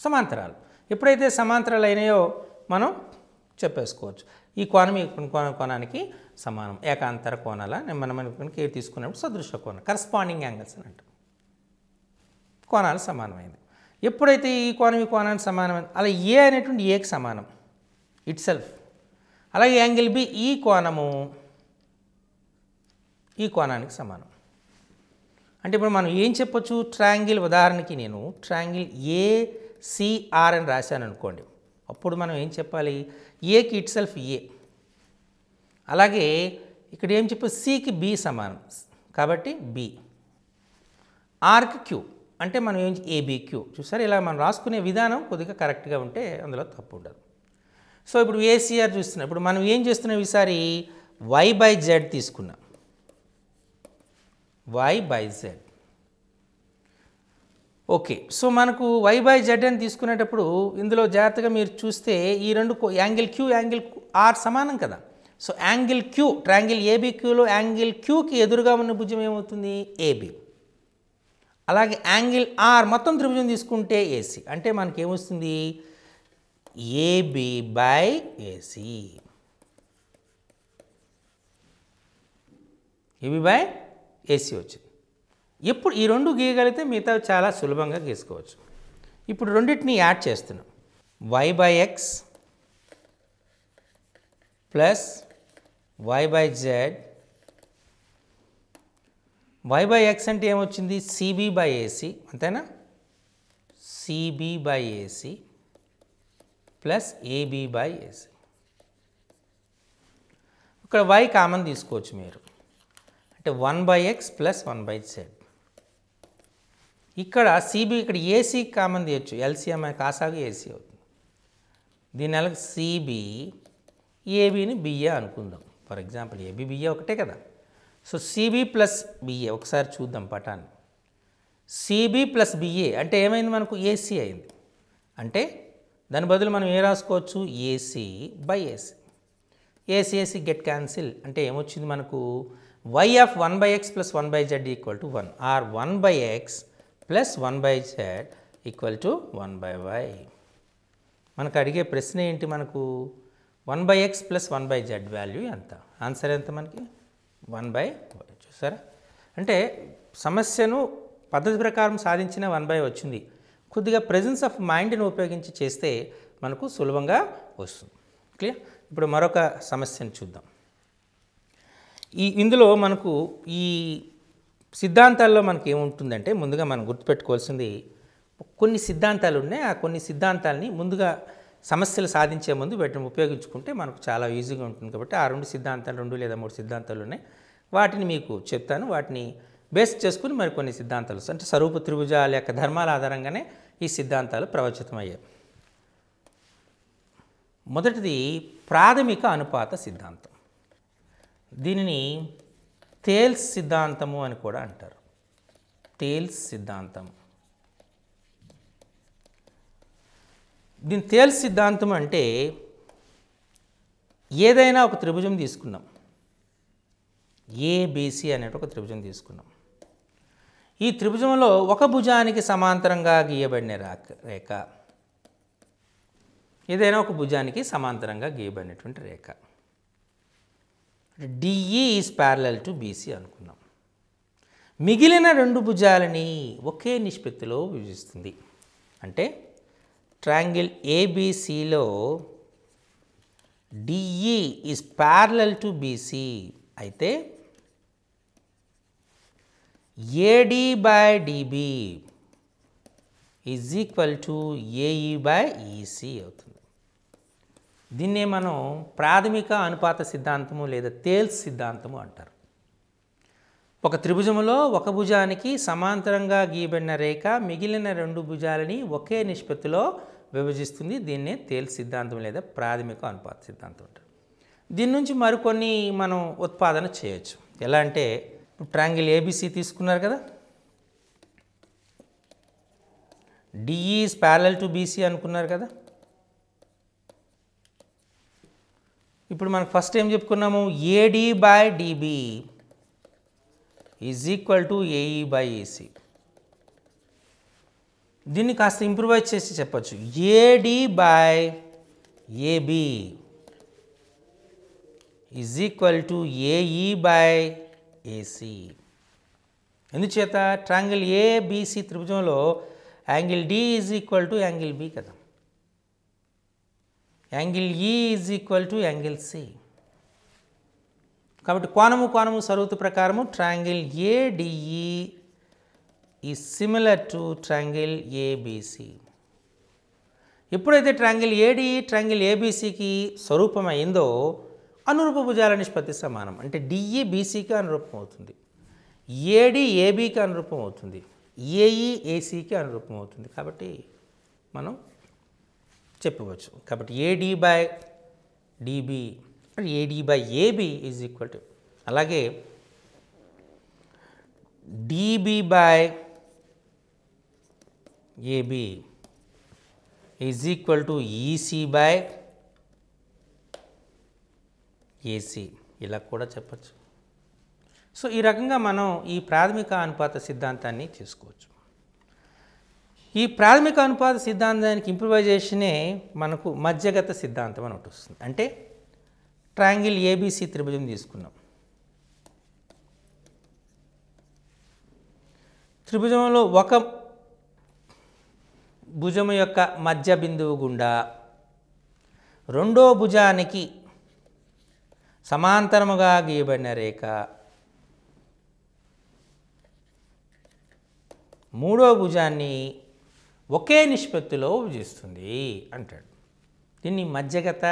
సమాంతరాలు. ఎప్పుడైతే సమాంతరాలు అయినాయో మనం చెప్పేసుకోవచ్చు ఈ కోణం ఈ కోణానికి సమానం. ఏకాంతర కోణాల మనం కేర్ తీసుకున్నప్పుడు సదృశ కోణం, కరస్పాండింగ్ యాంగిల్స్ అని అంటాం. కోణాలు సమానమైంది. ఎప్పుడైతే ఈ కోణం ఈ కోణానికి సమానమైంది, అలా ఏ అనేటువంటి ఏకి సమానం ఇట్ సెల్ఫ్. అలాగే యాంగిల్ బి ఈ కోణము ఈ కోణానికి సమానం. అంటే ఇప్పుడు మనం ఏం చెప్పొచ్చు? ట్రయాంగిల్, ఉదాహరణకి నేను ట్రయాంగిల్ ఏసీఆర్ అని రాశాను అనుకోండి, అప్పుడు మనం ఏం చెప్పాలి? ఏకి ఇట్ సెల్ఫ్ ఏ. అలాగే ఇక్కడ ఏం చెప్పు? సికి బి సమానం, కాబట్టి బి. ఆర్కి క్యూ, అంటే మనం ఏం ఏబిక్యూ. చూసారు, ఇలా మనం రాసుకునే విధానం కొద్దిగా కరెక్ట్గా ఉంటే అందులో తప్పు ఉండదు. సో ఇప్పుడు ఏసీఆర్ చూస్తున్నాం. ఇప్పుడు మనం ఏం చేస్తున్నాం? ఈసారి y/z తీసుకున్నాం, y/z. ఓకే, సో మనకు y/z అని తీసుకునేటప్పుడు ఇందులో జాగ్రత్తగా మీరు చూస్తే ఈ రెండు యాంగిల్ క్యూ యాంగిల్ ఆర్ సమానం కదా. సో యాంగిల్ క్యూ, ట్రయాంగిల్ ఏబిక్యూలో యాంగిల్ క్యూకి ఎదురుగా ఉన్న భుజం ఏమవుతుంది? ఏబి. అలాగే యాంగిల్ ఆర్ మొత్తం త్రిభుజం తీసుకుంటే ఏసీ, అంటే మనకి ఏమొస్తుంది? ఏబి/ఏసీ. ఏబి/ఏసీ వచ్చింది. ఇప్పుడు ఈ రెండు గీయగలిగితే మిగతా చాలా సులభంగా గీసుకోవచ్చు. ఇప్పుడు రెండింటిని యాడ్ చేస్తున్నాం. y/x plus y/z. y/x అంటే ఏమొచ్చింది? సిబి/ఏసీ, అంతేనా? సిబి/ఏసీ ప్లస్ ఏబి/ఏసీ. ఇక్కడ y కామన్ తీసుకోవచ్చు మీరు, అంటే 1/x ప్లస్ 1/z. ఇక్కడ సిబి, ఇక్కడ ఏసీ కామన్ తీయచ్చు, ఎల్సిఎం కాసాగు ఏసీ అవుతుంది. దీని అలాగే సిబి ఏబిని బిఏ అనుకుందాం. ఫర్ ఎగ్జాంపుల్ ఏబి బిఏ ఒకటే కదా. సో సిబి ప్లస్ బిఏ ఒకసారి చూద్దాం పటాన్ని. సిబి ప్లస్ బిఏ అంటే ఏమైంది? మనకు ఏసీ అయింది. అంటే దాని బదులు మనం ఏ రాసుకోవచ్చు? ఏసీ/ఏసీ. ఏసీ గెట్ క్యాన్సిల్, అంటే ఏమొచ్చింది మనకు? y of 1/x plus 1/z equal to 1, or 1/x plus 1/z equal to 1/y. మనకు అడిగే ప్రశ్న ఏంటి? మనకు 1/x plus 1/z వాల్యూ ఎంత? ఆన్సర్ ఎంత మనకి? 1/y. చూసారా, అంటే సమస్యను పద్ధతి ప్రకారం సాధించిన 1/y వచ్చింది. కొద్దిగా ప్రెజెన్స్ ఆఫ్ మైండ్ని ఉపయోగించి చేస్తే మనకు సులభంగా వస్తుంది. క్లియర్? ఇప్పుడు మరొక సమస్యను చూద్దాం. ఇందులో మనకు ఈ సిద్ధాంతాల్లో మనకి ఏముంటుందంటే, ముందుగా మనం గుర్తుపెట్టుకోవాల్సింది కొన్ని సిద్ధాంతాలు ఉన్నాయి. ఆ కొన్ని సిద్ధాంతాలని ముందుగా సమస్యలు సాధించే ముందు వీటిని ఉపయోగించుకుంటే మనకు చాలా ఈజీగా ఉంటుంది. కాబట్టి ఆ రెండు సిద్ధాంతాలు, 2 లేదా 3 సిద్ధాంతాలు ఉన్నాయి. వాటిని మీకు చెప్తాను. వాటిని బేస్ చేసుకుని మరి కొన్ని సిద్ధాంతాలు, అంటే స్వరూప త్రిభుజాల యొక్క ధర్మాల ఆధారంగానే ఈ సిద్ధాంతాలు ప్రవచితమయ్యాయి. మొదటిది ప్రాథమిక అనుపాత సిద్ధాంతం. దీనిని థేల్స్ సిద్ధాంతము అని కూడా అంటారు. థేల్స్ సిద్ధాంతం. దీని థేల్స్ సిద్ధాంతం అంటే ఏదైనా ఒక త్రిభుజం తీసుకున్నాం, ఏబిసి అనే ఒక త్రిభుజం తీసుకున్నాం. ఈ త్రిభుజంలో ఒక భుజానికి సమాంతరంగా గీయబడిన రేఖ, ఏదైనా ఒక భుజానికి సమాంతరంగా గీయబడినటువంటి రేఖ D E is parallel to B C అనుకున్నాం. మిగిలిన రెండు భుజాలని ఒకే నిష్పత్తిలో విభజిస్తుంది. అంటే ట్రయాంగిల్ ఏబిసిలో D E is parallel to B C అయితే A D by dB is equal to A E by E C అవుతుంది. దీన్నే మనం ప్రాథమిక అనుపాత సిద్ధాంతము లేదా థేల్స్ సిద్ధాంతము అంటారు. ఒక త్రిభుజములో ఒక భుజానికి సమాంతరంగా గీయబడిన రేఖ మిగిలిన రెండు భుజాలని ఒకే నిష్పత్తిలో విభజిస్తుంది. దీన్నే థేల్స్ సిద్ధాంతం లేదా ప్రాథమిక అనుపాత సిద్ధాంతం అంటారు. దీని నుంచి మరికొన్ని మనం ఉత్పాదన చేయొచ్చు. ఎలా అంటే ట్రయాంగిల్ ఏబిసి తీసుకున్నారు కదా, D E is parallel to B C అనుకున్నారు కదా. ఇప్పుడు మనకు ఫస్ట్ ఏం చెప్పుకున్నాము, A D by dB is equal to A E by AC. దీన్ని కాస్త ఇంప్రూవైజ్ చేసి చెప్పచ్చు, A D by A B is equal to A E by A C. ఎందుచేత ట్రయాంగిల్ ఏబిసి త్రిభుజంలో angle D is equal to angle B కదా, angle E is equal to angle C. కాబట్టి కోణము సరువుతు ప్రకారము triangle A D E is similar to triangle A B C. ఎప్పుడైతే triangle ADE triangle ఏబిసికి స్వరూపం అయిందో అనురూప భుజాల నిష్పత్తి సమానం. అంటే డిఈ బీసీకి అనురూపం అవుతుంది, ఏడి ఏబికి అనురూపం అవుతుంది, ఏఈ ఏసీకి అనురూపం అవుతుంది. కాబట్టి మనం చెప్పవచ్చు. కాబట్టి A D by D B A D by A B is equal to, అలాగే D B by A B is equal to E C by A C, ఇలా కూడా చెప్పచ్చు. సో ఈ రకంగా మనం ఈ ప్రాథమిక అనుపాత సిద్ధాంతాన్ని తీసుకోవచ్చు. ఈ ప్రాథమిక అనుపాత సిద్ధాంతానికి ఇంప్రూవైజేషనే మనకు మధ్యగత సిద్ధాంతం అని ఒకటి వస్తుంది. అంటే ట్రయాంగిల్ ఏబిసి త్రిభుజం తీసుకున్నాం, త్రిభుజంలో ఒక భుజము యొక్క మధ్య బిందువు గుండా రెండో భుజానికి సమాంతరముగా గీయబడిన రేఖ మూడో భుజాన్ని ఒకే నిష్పత్తిలో విభజిస్తుంది అంటాడు. దీన్ని మధ్యగత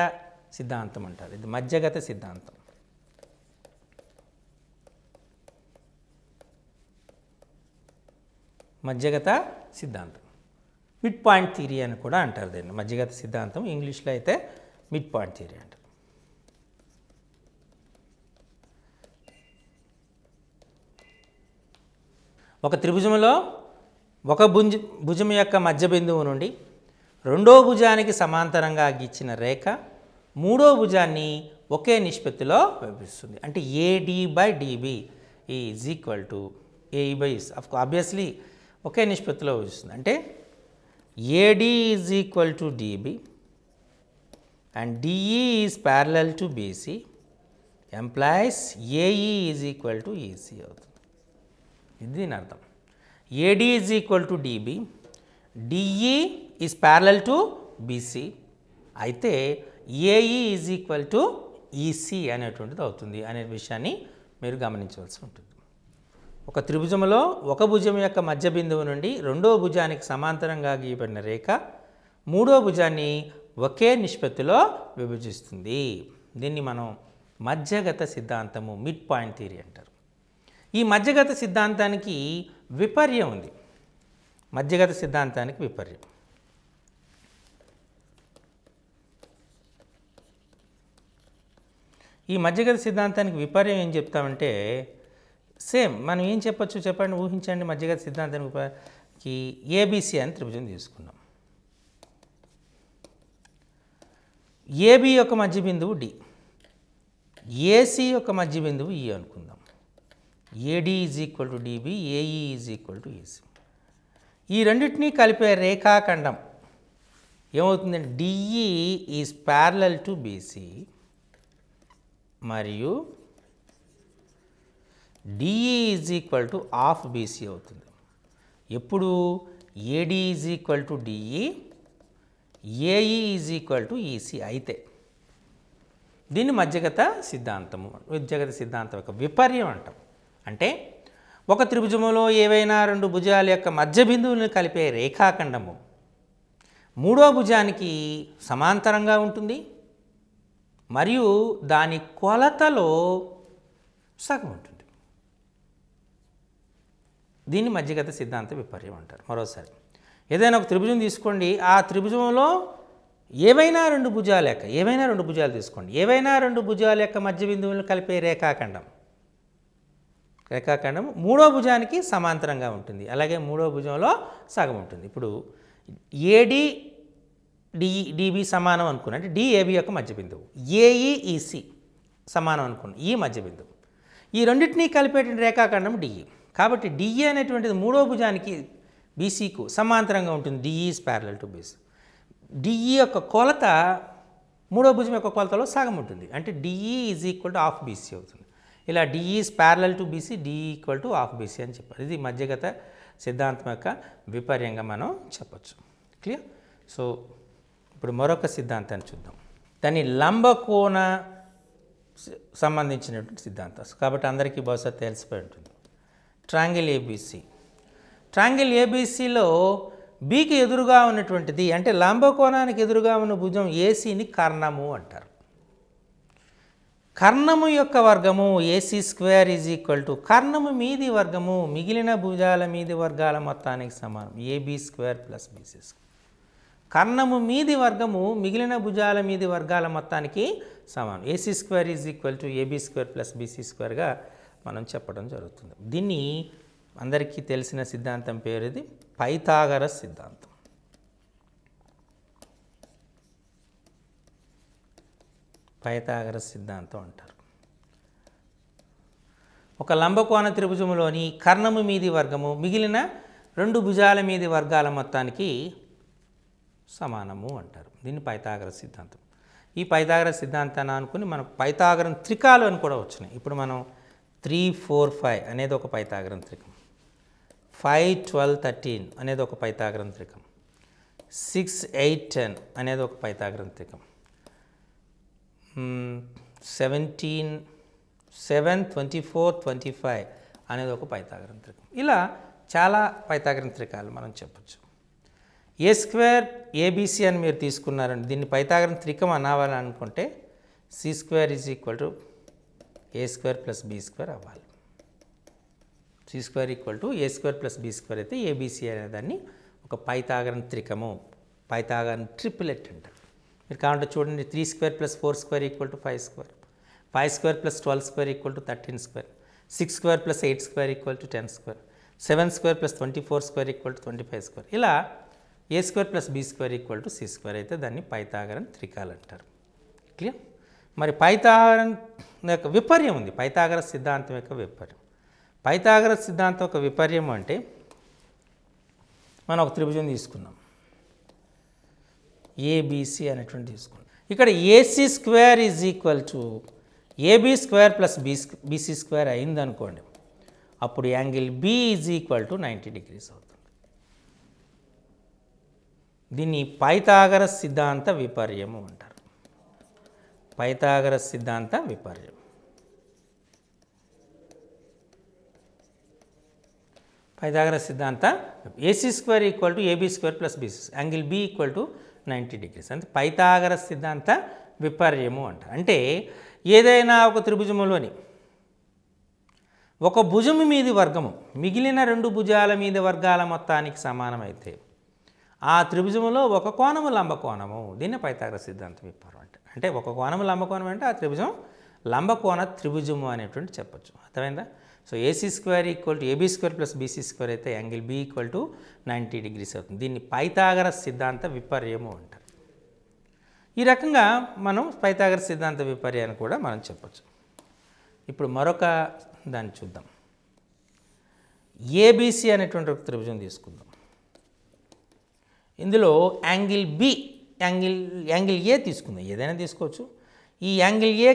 సిద్ధాంతం అంటారు. ఇది మధ్యగత సిద్ధాంతం. మధ్యగత సిద్ధాంతం మిడ్ పాయింట్ థియరీ అని కూడా అంటారు దీన్ని. మధ్యగత సిద్ధాంతం ఇంగ్లీష్లో అయితే మిడ్ పాయింట్ థియరీ అంటారు. ఒక త్రిభుజంలో ఒక భుజం యొక్క మధ్య బిందువు నుండి రెండో భుజానికి సమాంతరంగా గీచిన రేఖ మూడో భుజాన్ని ఒకే నిష్పత్తిలో విభజిస్తుంది. అంటే A D by dB is equal to A E by obviously ఒకే నిష్పత్తిలో విభజిస్తుంది. అంటే A D is equal to D B and D E is parallel to B C implies A E is equal to E C అవుతుంది. ఇది దీని అర్థం. A D is equal to D B, D E is parallel to B C, అయితే A E is equal to E C అనేటువంటిది అవుతుంది అనే విషయాన్ని మీరు గమనించవలసి ఉంటుంది. ఒక త్రిభుజంలో ఒక భుజం యొక్క మధ్య బిందువు నుండి రెండో భుజానికి సమాంతరంగా గీయబడిన రేఖ మూడో భుజాన్ని ఒకే నిష్పత్తిలో విభజిస్తుంది. దీన్ని మనం మధ్యగత సిద్ధాంతము మిడ్ పాయింట్ థియరీ అంటారు. ఈ మధ్యగత సిద్ధాంతానికి విపర్యం ఉంది. మధ్యగత సిద్ధాంతానికి విపర్యం. ఈ మధ్యగత సిద్ధాంతానికి విపర్యం ఏం చెప్తామంటే సేమ్ మనం ఏం చెప్పొచ్చు చెప్పండి, ఊహించండి. మధ్యగత సిద్ధాంతానికి ఏబిసి అని త్రిభుజం తీసుకున్నాం. ఏబి యొక్క మధ్య బిందువు డి, ఏసి యొక్క మధ్య బిందువు ఈ అనుకుందాం. A D is equal to D B, A E is equal to A C. ఈ రెండింటినీ కలిపే రేఖాఖండం ఏమవుతుందంటే D E is parallel to B C మరియు D E is equal to half B C అవుతుంది. ఎప్పుడు A D is equal to D E, A E is equal to E C అయితే దీన్ని మధ్యగత సిద్ధాంతము, మధ్యగత సిద్ధాంతం యొక్క విపర్యం అంటాం. అంటే ఒక త్రిభుజములో ఏవైనా రెండు భుజాల యొక్క మధ్య బిందువులను కలిపే రేఖాఖండము మూడో భుజానికి సమాంతరంగా ఉంటుంది మరియు దాని కొలతలో సగం ఉంటుంది. దీన్ని మధ్యగత సిద్ధాంత విపర్యం అంటారు. మరోసారి ఏదైనా ఒక త్రిభుజం తీసుకోండి, ఆ త్రిభుజంలో ఏవైనా రెండు భుజాలు తీసుకోండి, ఏవైనా రెండు భుజాల యొక్క మధ్య బిందువులను కలిపే రేఖాఖండం మూడో భుజానికి సమాంతరంగా ఉంటుంది, అలాగే మూడో భుజంలో సగం ఉంటుంది. ఇప్పుడు ఏడి డిబి సమానం అనుకున్నా అంటే డిఏబి యొక్క మధ్య బిందువు, ఏఈఈసి సమానం అనుకున్నాం ఈ మధ్య బిందువు, ఈ రెండింటినీ కలిపేటువంటి రేఖాఖండం డిఈ. కాబట్టి డిఈ అనేటువంటిది మూడో భుజానికి బీసీకు సమాంతరంగా ఉంటుంది. DE is parallel to B C. DE యొక్క కొలత మూడో భుజం యొక్క కొలతలో సగం ఉంటుంది, అంటే DE is equal to half B C అవుతుంది. ఇలా DE is parallel to B C, D E equal to half BC అని చెప్పారు. ఇది మధ్యగత సిద్ధాంతం యొక్క విపర్యంగా మనం చెప్పచ్చు. క్లియర్? సో ఇప్పుడు మరొక సిద్ధాంతాన్ని చూద్దాం. దాన్ని లంబకోణ సంబంధించినటువంటి సిద్ధాంతం కాబట్టి అందరికీ బహుశా తెలిసిపోయి ఉంటుంది. Triangle ABC. ట్రాంగిల్ ఏబీసీలో బీకి ఎదురుగా ఉన్నటువంటిది అంటే లంబకోణానికి ఎదురుగా ఉన్న భుజం ఏసీని కర్ణము అంటారు. కర్ణము యొక్క వర్గము A C square is equal to కర్ణము మీది వర్గము మిగిలిన భుజాల మీది వర్గాల మొత్తానికి సమానం, A B square plus BC square. కర్ణము మీది వర్గము మిగిలిన భుజాల మీది వర్గాల మొత్తానికి సమానం, A C square is equal to AB square plus B C స్క్వేర్గా మనం చెప్పడం జరుగుతుంది. దీన్ని అందరికీ తెలిసిన సిద్ధాంతం పేరు ఇది పైథాగరస్ సిద్ధాంతం. పైథాగరస్ సిద్ధాంతం అంటారు. ఒక లంబకోణ త్రిభుజములోని కర్ణము మీది వర్గము మిగిలిన రెండు భుజాల మీది వర్గాల మొత్తానికి సమానము అంటారు. దీన్ని పైథాగరస్ సిద్ధాంతం. ఈ పైథాగరస్ సిద్ధాంతాన్ని అనుకుని మనకు పైథాగరం త్రికాలు అని కూడా వచ్చినాయి. ఇప్పుడు మనం 3, 4, 5 అనేది ఒక పైథాగరం త్రికం, 5, 12, 13 అనేది ఒక పైథాగరం త్రికం, 6, 8, 10 అనేది ఒక పైథాగరం త్రికం, 17, 7, 24, 25 అనేది ఒక పైథాగరం త్రికం. ఇలా చాలా పైథాగరం త్రికాలు మనం చెప్పచ్చు. ఏ స్క్వేర్ ఏబీసీ అని మీరు తీసుకున్నారండి, దీన్ని పైథాగరం త్రికం అనాలని అనుకుంటే C square is equal to A square plus B square అవ్వాలి. C square equal to A square plus B square అయితే ఏబీసీ అనేదాన్ని ఒక పైథాగరం త్రికము, పైథాగరం ట్రిపులెట్ అంటారు. మీరు కావాలంటే చూడండి, 3 square plus 4 square equal to 5 square, 5 square plus 12 square equal to 13 square, 6 square plus 8 square equal to 10 square, 7 square plus 24 square equal to 25 square. ఇలా A square plus B square equal to C square అయితే దాన్ని Pythagorean త్రికాలు అంటారు. Clear? మరి Pythagorean యొక్క విపర్యం ఉంది, Pythagoras సిద్ధాంతం యొక్క విపర్యం. Pythagoras సిద్ధాంతం యొక్క విపర్యం అంటే మనం ఒక త్రిభుజం తీసుకున్నాం, ఏబిసి అనేటువంటి తీసుకున్నాం. ఇక్కడ AC square is equal to AB square plus BC square అయిందనుకోండి, అప్పుడు angle B is equal to 90 degrees అవుతుంది. దీన్ని పైథాగరస్ సిద్ధాంత విపర్యము అంటారు. పైథాగరస్ సిద్ధాంత విపర్యం. పైథాగరస్ సిద్ధాంత AC square equal to AB square plus BC, angle B equal to 90 degrees అంటే పైథాగరస్ సిద్ధాంత విపర్యము అంటారు. అంటే ఏదైనా ఒక త్రిభుజములోని ఒక భుజము మీది వర్గము మిగిలిన రెండు భుజాల మీద వర్గాల మొత్తానికి సమానమైతే ఆ త్రిభుజములో ఒక కోణము లంబకోణము, దీన్ని పైథాగరస్ సిద్ధాంత విపర్యం అంటే. అంటే ఒక కోణము లంబకోణం అంటే ఆ త్రిభుజం లంబకోణ త్రిభుజము అనేటువంటి చెప్పచ్చు. అర్థమైందా? So A C square equal to AB square plus BC square అయితే angle B equal to 90 degrees అవుతుంది. దీన్ని పైథాగరస్ సిద్ధాంత విపర్యము అంటారు. ఈ రకంగా మనం పైథాగరస్ సిద్ధాంత విపర్యాన్ని కూడా మనం చెప్పచ్చు. ఇప్పుడు మరొక దాన్ని చూద్దాం. ఏబీసీ అనేటువంటి ఒక త్రిభుజం తీసుకుందాం. ఇందులో యాంగిల్ బి యాంగిల్ ఏ తీసుకుందాం, ఏదైనా తీసుకోవచ్చు. ఈ యాంగిల్ ఏ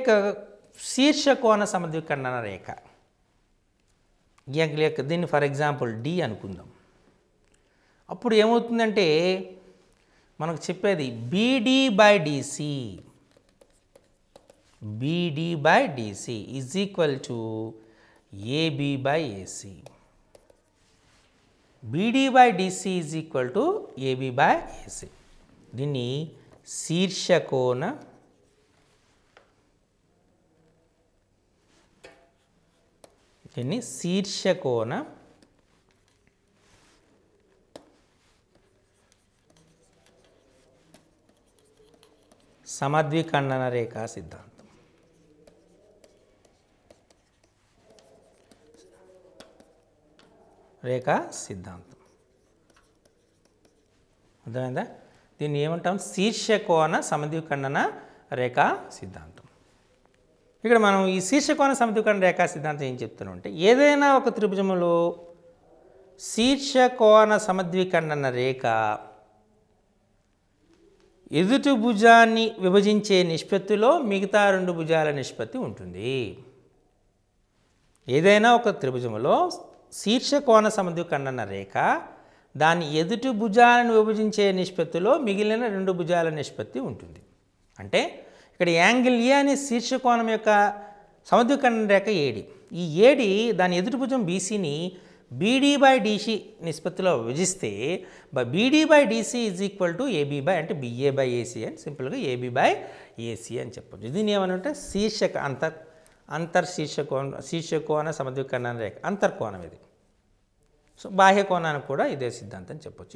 శీర్ష కోణ సమద్విఖండన రేఖ, యాంగిల్ ఏ దీన్ని ఫర్ ఎగ్జాంపుల్ డి అనుకుందాం. అప్పుడు ఏమవుతుందంటే మనకు చెప్పేది BD by DC is equal to AB by AC. BD by DC is equal to AB by AC. దీన్ని శీర్షకోణ సమద్విఖండన రేఖా సిద్ధాంతం. అర్థమైందా? దీన్ని ఏమంటాం? శీర్షకోణ సమద్విఖండన రేఖా సిద్ధాంతం. ఇక్కడ మనం ఈ శీర్షకోణ సమద్విఖండన రేఖా సిద్ధాంతం ఏం చెప్తున్నాం అంటే, ఏదైనా ఒక త్రిభుజములో శీర్షకోణ సమద్విఖండన రేఖ ఎదుటి భుజాన్ని విభజించే నిష్పత్తిలో మిగతా రెండు భుజాల నిష్పత్తి ఉంటుంది. ఏదైనా ఒక త్రిభుజములో శీర్షకోణ సమద్విఖండన రేఖ దాని ఎదుటి భుజాలను విభజించే నిష్పత్తిలో మిగిలిన రెండు భుజాల నిష్పత్తి ఉంటుంది. అంటే ఇక్కడ యాంగిల్ ఏ అనే శీర్షకోణం యొక్క సమద్విఖండన రేఖ ఏడి. ఈ ఏడి దాని ఎదుటి భుజం బీసీని బీడీ బై డీసీ నిష్పత్తిలో విభజిస్తే BD by DC is equal to AB by అంటే బిఏ బై ఏసీ అని సింపుల్గా ఏబీ బై ఏసీ అని చెప్పచ్చు. దీన్ని ఏమనంటే శీర్షకోణ సమద్విఖండన రేఖ అంతర్కోణం ఇది. సో బాహ్య కోణానికి కూడా ఇదే సిద్ధాంతం చెప్పచ్చు.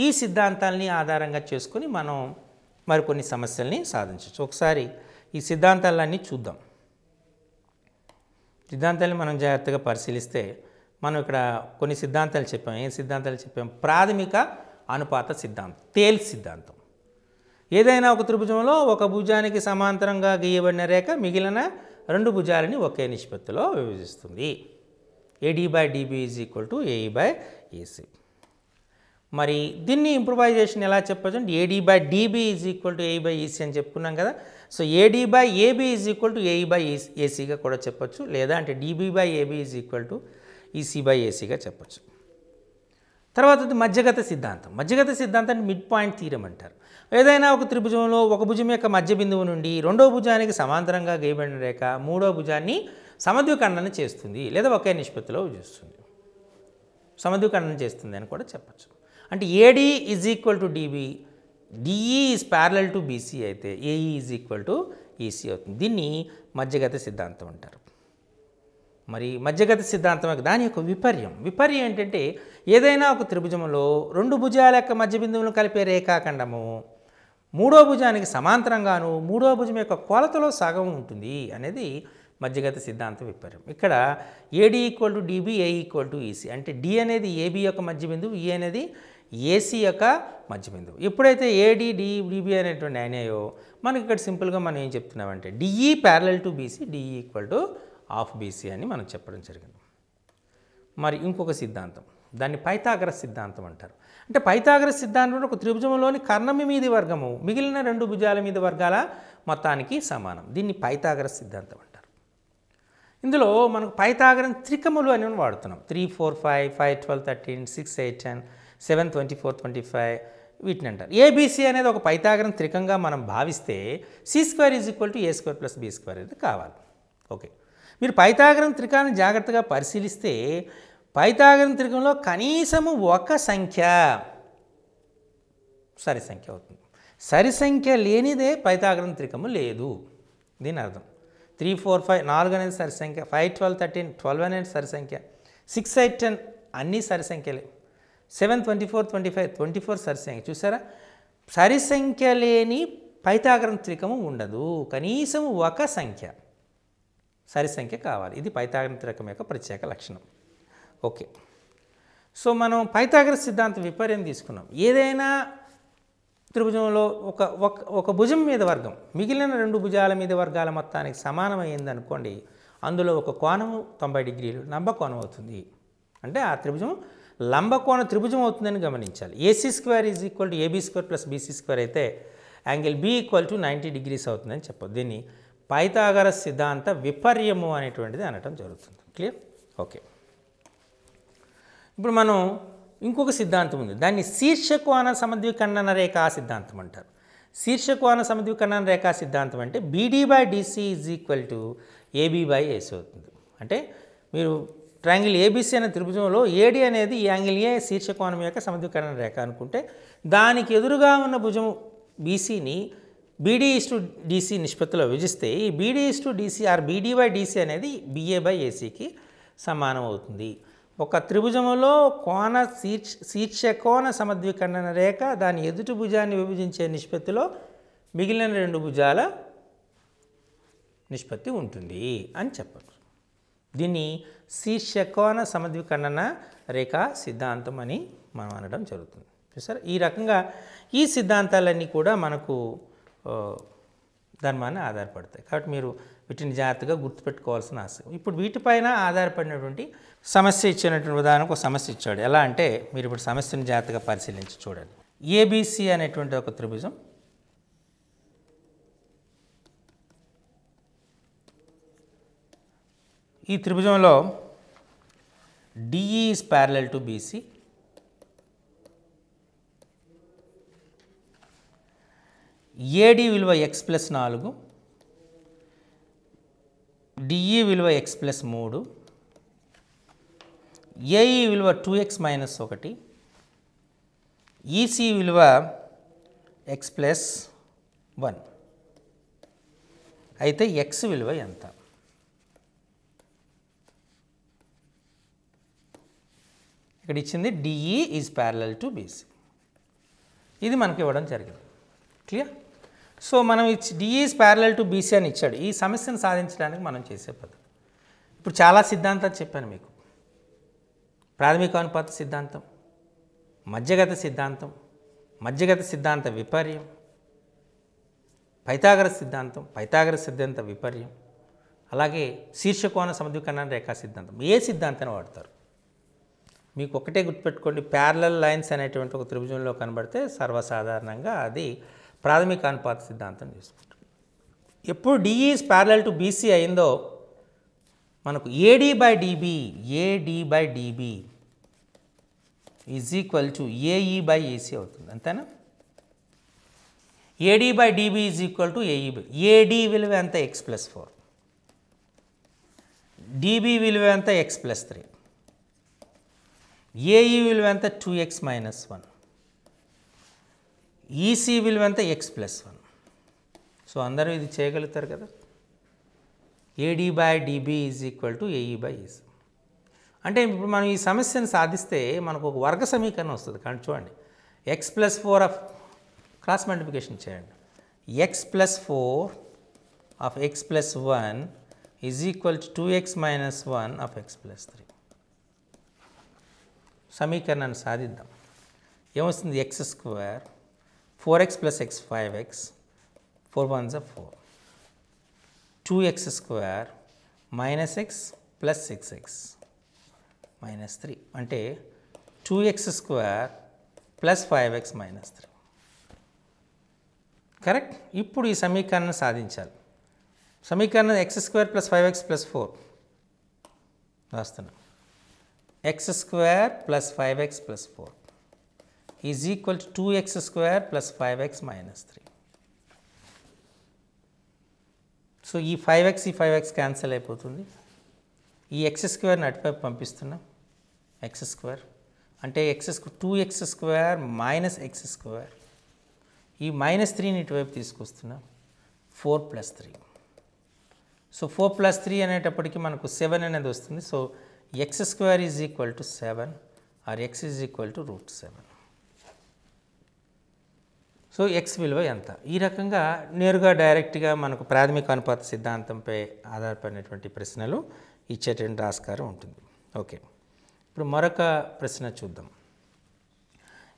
ఈ సిద్ధాంతాలని ఆధారంగా చేసుకుని మనం మరికొన్ని సమస్యల్ని సాధించవచ్చు. ఒకసారి ఈ సిద్ధాంతాలన్నీ చూద్దాం. సిద్ధాంతాన్ని మనం జాగ్రత్తగా పరిశీలిస్తే మనం ఇక్కడ కొన్ని సిద్ధాంతాలు చెప్పాం. ఏ సిద్ధాంతాలు చెప్పాం? ప్రాథమిక అనుపాత సిద్ధాంతం, తేల్ సిద్ధాంతం. ఏదైనా ఒక త్రిభుజంలో ఒక భుజానికి సమాంతరంగా గీయబడిన రేఖ మిగిలిన రెండు భుజాలని ఒకే నిష్పత్తిలో విభజిస్తుంది. A D by dB is equal to A E by A C. మరి దీన్ని ఇంప్రూవైజేషన్ ఎలా చెప్పచ్చు అంటే A D by dB is equal to A E by E C అని చెప్పుకున్నాం కదా. So A D by A B is equal to A E by ఏసీగా కూడా చెప్పచ్చు, లేదా అంటే D B by A B is equal to E C by ఏసీగా చెప్పచ్చు. తర్వాత మధ్యగత సిద్ధాంతం. మధ్యగత సిద్ధాంతాన్ని మిడ్ పాయింట్ థీరం అంటారు. ఏదైనా ఒక త్రిభుజంలో ఒక భుజం యొక్క మధ్య బిందువు నుండి రెండో భుజానికి సమాంతరంగా గీయబడిన రేఖ మూడో భుజాన్ని సమద్విఖండన చేస్తుంది లేదా ఒకే నిష్పత్తిలో విభజిస్తుంది, సమద్విఖండన చేస్తుంది అని కూడా చెప్పచ్చు. అంటే A D is equal to D B, D E is parallel to B C అయితే A E is equal to E C అవుతుంది. దీన్ని మధ్యగత సిద్ధాంతం అంటారు. మరి మధ్యగత సిద్ధాంతం దాని యొక్క విపర్యం ఏంటంటే, ఏదైనా ఒక త్రిభుజంలో రెండు భుజాల యొక్క మధ్య బిందువులను కలిపే రేఖాఖండము మూడో భుజానికి సమాంతరంగాను మూడో భుజం యొక్క కొలతలో సగం ఉంటుంది అనేది మధ్యగత సిద్ధాంత విపర్యం. ఇక్కడ A D equal to D B, A equal to E C. అంటే డి అనేది ఏబి యొక్క మధ్య బిందువు, ఈ అనేది ఏసీ యొక్క మధ్య బిందువు. ఎప్పుడైతే ఏడి డిబి అనేటువంటి అయినాయో మనకి ఇక్కడ సింపుల్గా మనం ఏం చెప్తున్నామంటే D E parallel to B C, D E equal to half B C అని మనం చెప్పడం జరిగింది. మరి ఇంకొక సిద్ధాంతం, దాన్ని పైథాగరస్ సిద్ధాంతం అంటారు. అంటే పైథాగరస్ సిద్ధాంతం ఒక త్రిభుజంలోని కర్ణమి మీది వర్గము మిగిలిన రెండు భుజాల మీద వర్గాల మొత్తానికి సమానం. దీన్ని పైథాగరస్ సిద్ధాంతం అంటారు. ఇందులో మనకు పైథాగరన్ త్రికములు అని వాడుతున్నాం. 3, 4, 5, 5, 12, 13, 6, 8, 10, 7, 24, 25 వీటిని అంటారు. ఏబీసీ అనేది ఒక పైథాగరన్ త్రికంగా మనం భావిస్తే C² is equal to A² plus B² అనేది కావాలి. ఓకే, మీరు పైథాగరన్ త్రికాన్ని జాగ్రత్తగా పరిశీలిస్తే పైథాగరన్ త్రికంలో కనీసము ఒక సంఖ్య సరి సంఖ్య అవుతుంది. సరి సంఖ్య లేనిదే పైథాగరన్ త్రికము లేదు. దీని అర్థం 3, 4, 5 4 అనేది సరి సంఖ్య, 5, 12, 13 12 అనేది సరి సంఖ్య, 6, 8, 10 అన్నీ సరి సంఖ్యలే, 7, 24, 25 24 సరి సంఖ్య. చూసారా, సరి సంఖ్య లేని పైథాగరన్ త్రికము ఉండదు, కనీసం ఒక సంఖ్య. సరి సంఖ్య కావాలి. ఇది పైథాగరస్ త్రికం యొక్క ప్రత్యేక లక్షణం. ఓకే, సో మనం పైథాగరస్ సిద్ధాంత విపర్యం తీసుకున్నాం. ఏదైనా త్రిభుజంలో ఒక భుజం మీద వర్గం మిగిలిన 2 భుజాల మీద వర్గాల మొత్తానికి సమానమైంది అనుకోండి, అందులో ఒక కోణము 90 డిగ్రీలు లంబకోణం అవుతుంది. అంటే ఆ త్రిభుజం లంబకోణ త్రిభుజం అవుతుందని గమనించాలి. AC² = AB² + BC² అయితే యాంగిల్ B = 90 degrees అవుతుందని చెప్పొద్దు. దీన్ని పైథాగరస్ సిద్ధాంత విపర్యము అనేటువంటిది అనటం జరుగుతుంది. క్లియర్? ఓకే, ఇప్పుడు మనం ఇంకొక సిద్ధాంతం ఉంది. దాన్ని శీర్షకోణ సమద్విఖండన రేఖా సిద్ధాంతం అంటారు. శీర్షకోణ సమద్విఖండన రేఖా సిద్ధాంతం అంటే BD/DC = AB/AC అవుతుంది. అంటే మీరు ట్రయాంగిల్ ABC అనే త్రిభుజంలో AD అనేది ఈ యాంగిల్ A శీర్షకోణం యొక్క సమద్విఖండన రేఖ అనుకుంటే, దానికి ఎదురుగా ఉన్న భుజం BCని BD/DC నిష్పత్తిలో విభజిస్తే ఈ BD/DC ఆర్ BD/DC అనేది BA/ACకి సమానం అవుతుంది. ఒక త్రిభుజములో శీర్షకోణ సమద్విఖండన రేఖ దాని ఎదుటి భుజాన్ని విభజించే నిష్పత్తిలో మిగిలిన 2 భుజాల నిష్పత్తి ఉంటుంది అని చెప్పచ్చు. దీన్ని శీర్షకోణ సమద్విఖండన రేఖా సిద్ధాంతం అని మనం అనడం జరుగుతుంది. చూసారా, ఈ రకంగా ఈ సిద్ధాంతాలన్నీ కూడా మనకు ధర్మాన్ని ఆధారపడతాయి. కాబట్టి మీరు వీటిని జాగ్రత్తగా గుర్తుపెట్టుకోవాల్సిన అవసరం. ఇప్పుడు వీటిపైన ఆధారపడినటువంటి సమస్య ఇచ్చినటువంటి ఉదాహరణకు ఒక సమస్య ఇచ్చాడు. ఎలా అంటే మీరు ఇప్పుడు సమస్యను జాగ్రత్తగా పరిశీలించి చూడండి. ABC అనేటువంటి ఒక త్రిభుజం, ఈ త్రిభుజంలో DE is parallel to BC, AD విలువ x+4, DE విలువ x+3, AE విలువ 2x-1, EC విలువ x+1. అయితే x విలువ ఎంత? ఇక్కడ ఇచ్చింది DE is parallel to BC. ఇది మనకి ఇవ్వడం జరిగింది. క్లియర్? సో మనం DE is parallel to BC అని ఇచ్చాడు. ఈ సమస్యను సాధించడానికి మనం చేసే పద్ధతి. ఇప్పుడు చాలా సిద్ధాంతాలు చెప్పాను మీకు. ప్రాథమిక అనుపాత సిద్ధాంతం, మధ్యగత సిద్ధాంతం, మధ్యగత సిద్ధాంత విపర్యం, పైథాగరస్ సిద్ధాంతం, పైథాగరస్ సిద్ధాంత విపర్యం, అలాగే శీర్షకోణ సమద్విఖండన రేఖా సిద్ధాంతం. ఏ సిద్ధాంతాన్ని వాడతారు? మీకు ఒకటే గుర్తుపెట్టుకోండి, ప్యారలల్ లైన్స్ అనేటువంటి ఒక త్రిభుజంలో కనబడితే సర్వసాధారణంగా అది ప్రాథమిక అనుపాత సిద్ధాంతం తీసుకుంటాం. ఎప్పుడు DE is parallel to BC అయిందో మనకు AD/DB is equal to AE/AC అవుతుంది. అంతేనా? AD/DB is equal to AD విలువ ఎంత? x+4, DB విలువ ఎంత? x+3, AE విలువ ఎంత? 2x-1, EC విలువ ఎంత? x+1. సో అందరూ ఇది చేయగలుగుతారు కదా. AD/DB is equal to AE/AC. అంటే ఇప్పుడు మనం ఈ సమస్యను సాధిస్తే మనకు ఒక వర్గ సమీకరణం వస్తుంది. కానీ చూడండి, x+4 ఆఫ్ క్రాస్ మల్టిప్లికేషన్ చేయండి. x+4 of x+1 is equal to 2x-1 of x+3. సమీకరణాన్ని సాధిద్దాం. ఏమొస్తుంది? x² 4x + x 5x 4 1s are 4, 2x² - x + 6x -3 అంటే 2x² + 5x -3. కరెక్ట్? ఇప్పుడు ఈ సమీకరణం సాధించాలి. సమీకరణం x² + 5x + 4 రాస్తున్నాం. x² + 5x + 4 is equal to 2x² + 5x -3. So ఈ 5x క్యాన్సిల్ అయిపోతుంది. ఈ x² అటువైపు పంపిస్తున్నాం. x² అంటే 2x² - x². ఈ -3ని ఇటువైపు తీసుకొస్తున్నాం. 4 + 3. సో 4 + 3 అనేటప్పటికి మనకు 7 అనేది వస్తుంది. So x² is equal to 7 or x is equal to √7. So X విలువ ఎంత? ఈ రకంగా నేరుగా డైరెక్ట్గా మనకు ప్రాథమిక అనుపాత సిద్ధాంతంపై ఆధారపడినటువంటి ప్రశ్నలు ఇచ్చేటువంటి ఆస్కారం ఉంటుంది. ఓకే, ఇప్పుడు మరొక ప్రశ్న చూద్దాం.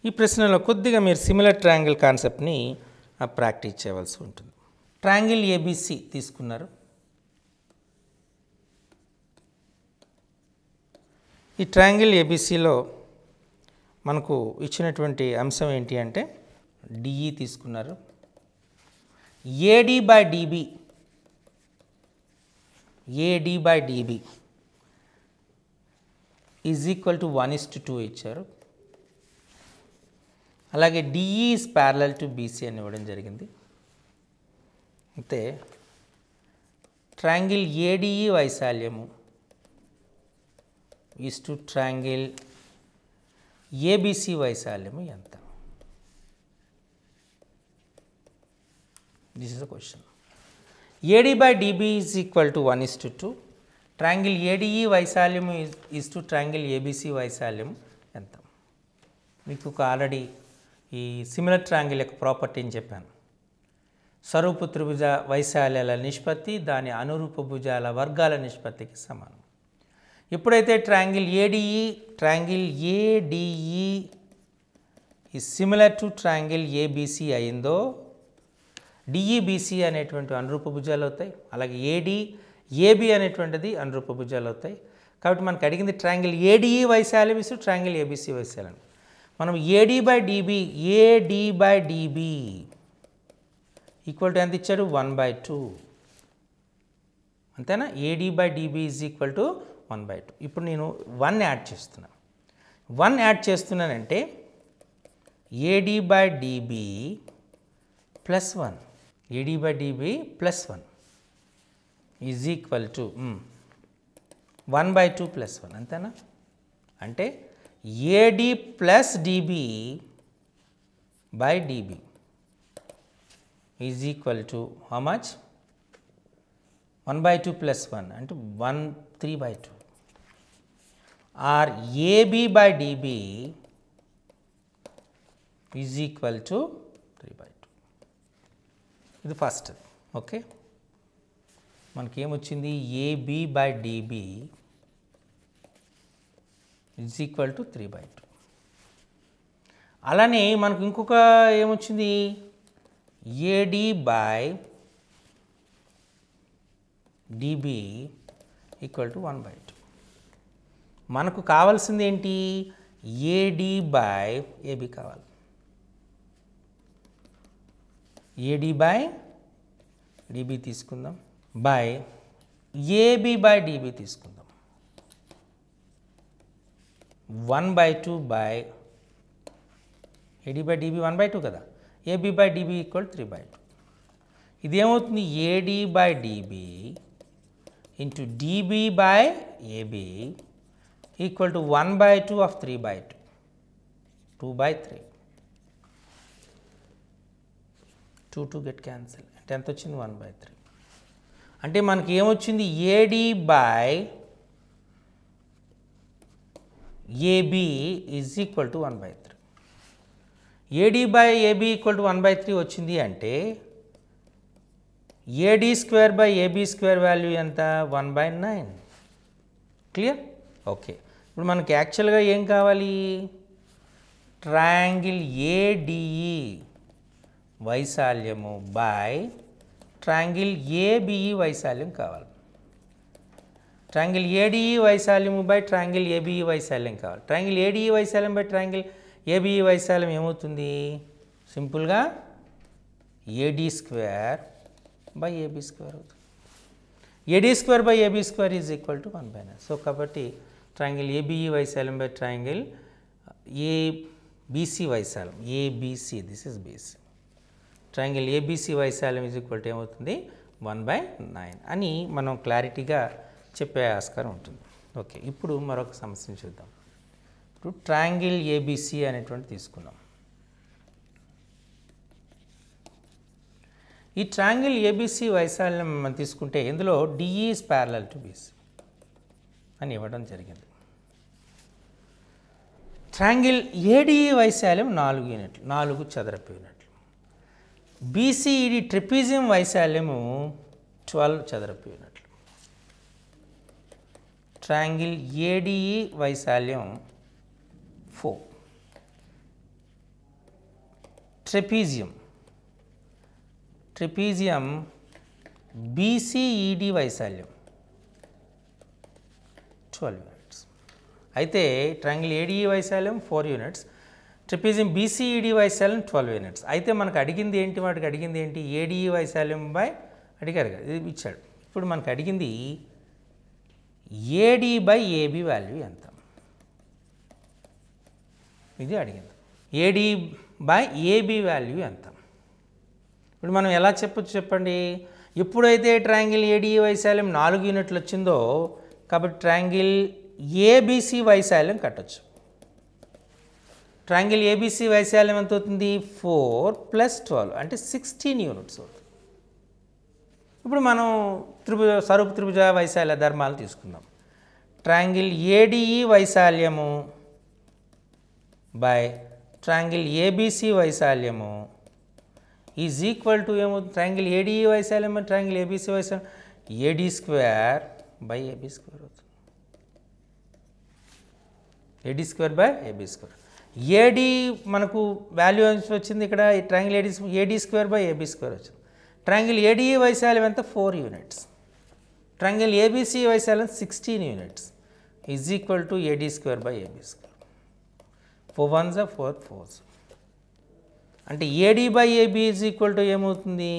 ఈ ప్రశ్నలో కొద్దిగా మీరు సిమిలర్ ట్రయాంగిల్ కాన్సెప్ట్ని ప్రాక్టీస్ చేయవలసి ఉంటుంది. ట్రయాంగిల్ ఏబిసి తీసుకున్నారు. ఈ ట్రయాంగిల్ ఏబిసిలో మనకు ఇచ్చినటువంటి అంశం ఏంటి అంటే డిఈ తీసుకున్నారు. A D by dB is equal to 1:2 ఇచ్చారు. అలాగే D E is parallel to B C అని ఇవ్వడం జరిగింది. అయితే ట్రయాంగిల్ ఏడిఈ వైశాల్యము ఈజ్ టు ట్రయాంగిల్ ఏబిసి వైశాల్యము ఎంత? This is the question. A D by dB is equal to 1:2. Triangle A D E వైశాల్యము ఈజ్ టు ట్రయాంగిల్ ఏబిసి వైశాల్యం ఎంత? మీకు ఆల్రెడీ ఈ సిమిలర్ ట్రయాంగిల్ యొక్క ప్రాపర్టీని చెప్పాను. స్వరూప త్రిభుజ వైశాల్యాల నిష్పత్తి దాని అనురూప భుజాల వర్గాల నిష్పత్తికి సమానం. ఎప్పుడైతే ట్రయాంగిల్ ఏడిఈ ఈ సిమిలర్ టు ట్రయాంగిల్ ఏబిసి అయిందో డిఈబిసి అనేటువంటి అనురూప భుజాలు అవుతాయి. అలాగే ఏబి అనేటువంటిది అనురూప భుజాలు అవుతాయి. కాబట్టి మనకు అడిగింది ట్రయాంగిల్ ఏడిఈ వైశాల్యం ఇస్తూ ట్రయాంగిల్ ఏబిసి వైశాల్యం. మనం AD by dB equal to ఎంత ఇచ్చాడు? 1/2. అంతేనా? AD by dB is equal to 1/2. ఇప్పుడు నేను 1 యాడ్ చేస్తున్నాను. 1 యాడ్ చేస్తున్నానంటే AD by DB plus 1 AD by DB plus 1 is equal to 1/2 plus 1. అంతేనా? అంటే AD plus DB by dB is equal to how much? 1/2 plus 1 అంటే 3/2. Or AB by dB is equal to 3/2. ఇది first. Okay, మనకేమొచ్చింది? A B by dB is equal to 3/2. అలానే మనకు ఇంకొక ఏమొచ్చింది? A D by dB equal to 1/2. మనకు కావాల్సింది ఏంటి? ఏడి బై ఏబి కావాలి. ఏడి బై డిబి తీసుకుందాం బై ఏబి బై డిబి తీసుకుందాం. 1/2 బై ఏడి బై డిబి 1/2 కదా. A B by dB equal 3/2. ఇదేమవుతుంది? A D by D B into D B by A B equal to 1/2 of 3/2 2/3. 2 get cancel అంటే ఎంత వచ్చింది? 1/3. అంటే మనకి ఏమొచ్చింది? A D by A B is equal to 1/3. A D by A B equal to 1/3 వచ్చింది అంటే A D square by A B square value ఎంత? 1/9. క్లియర్? ఓకే, ఇప్పుడు మనకి యాక్చువల్గా ఏం కావాలి? ట్రయాంగిల్ ఏడిఈ వైశాల్యము బై ట్రయాంగిల్ ఏబిఈ వైశాల్యం కావాలి. ట్రయాంగిల్ ఏడిఈ వైశాల్యము బై ట్రయాంగిల్ ఏబిఈ వైశాల్యం కావాలి. ట్రయాంగిల్ ఏడిఈ వైశాల్యం బై ట్రయాంగిల్ ఏబిఈ వైశాల్యం ఏమవుతుంది? సింపుల్గా A D square by A B square అవుతుంది. A D square by A B square is equal to 1/9. So కాబట్టి ట్రయాంగిల్ ఏబిఈ వైశాల్యం బై ట్రయాంగిల్ ఏబిసి వైశాల్యం ABC this is BC triangle ABC వైశాల్యం ఈజ్ ఈక్వల్ టు ఏమవుతుంది? 1/9 అని మనం క్లారిటీగా చెప్పే ఆస్కారం ఉంటుంది. ఓకే, ఇప్పుడు మరొక సమస్యను చూద్దాం. ఇప్పుడు ట్రయాంగిల్ ఏబిసి అనేటువంటి తీసుకున్నాం. ఈ ట్రయాంగిల్ ఏబిసి వైశాల్యం మనం తీసుకుంటే ఇందులో DE is parallel to B C అని ఇవ్వడం జరిగింది. ట్రయాంగిల్ ఏడిఈ వైశాల్యం 4 యూనిట్లు 4 చదరపు యూనిట్లు. BCED ట్రెపీజియం వైశాల్యము 12 చదరపు యూనిట్లు. ట్రయాంగిల్ ADE వైశాల్యం 4. ట్రెపీజియం BCED వైశాల్యం 12 యూనిట్స్. అయితే ట్రయాంగిల్ ADE వైశాల్యం 4 యూనిట్స్, ట్రెపీజియం BCED వైశాల్యం 12 యూనిట్స్. అయితే మనకు అడిగింది ఏంటి, వాటికి అడిగింది ఏంటి, ADE వైశాల్యం బై అడిగారు కదా, ఇది ఇచ్చాడు. ఇప్పుడు మనకు అడిగింది AD బై AB వాల్యూ ఎంత, ఇది అడిగింది. AD బై AB వాల్యూ ఎంత. ఇప్పుడు మనం ఎలా చెప్పొచ్చు చెప్పండి. ఎప్పుడైతే ట్రయాంగిల్ ADE వైశాల్యం 4 యూనిట్లు వచ్చిందో కాబట్టి ట్రయాంగిల్ ABC వైశాల్యం కట్టొచ్చు. ట్రయాంగిల్ ABC వైశాల్యం ఎంత అవుతుంది, 4 + 12 అంటే 16 యూనిట్స్ అవుతుంది. ఇప్పుడు మనం సరూప త్రిభుజ వైశాల్య ధర్మాలు తీసుకుందాం. ట్రయాంగిల్ ADE వైశాల్యము బై ట్రయాంగిల్ ABC వైశాల్యము ఈజ్ ఈక్వల్ టు ఏమవుతుంది, ట్రయాంగిల్ ADE వైశాల్యం బై ట్రయాంగిల్ ABC వైశాల్యం AD square by AB square అవుతుంది. AD square by AB square. AD మనకు వాల్యూ వచ్చింది ఇక్కడ, triangle AD square by AB square వచ్చింది. ట్రయాంగిల్ ADE వైశాల్యం ఎంత, 4 యూనిట్స్. ట్రయాంగిల్ ABC వైశాల్యం 16 units is equal to AD square by AB square. 4 1s 4 4s అంటే AD by AB is equal to ఏమవుతుంది,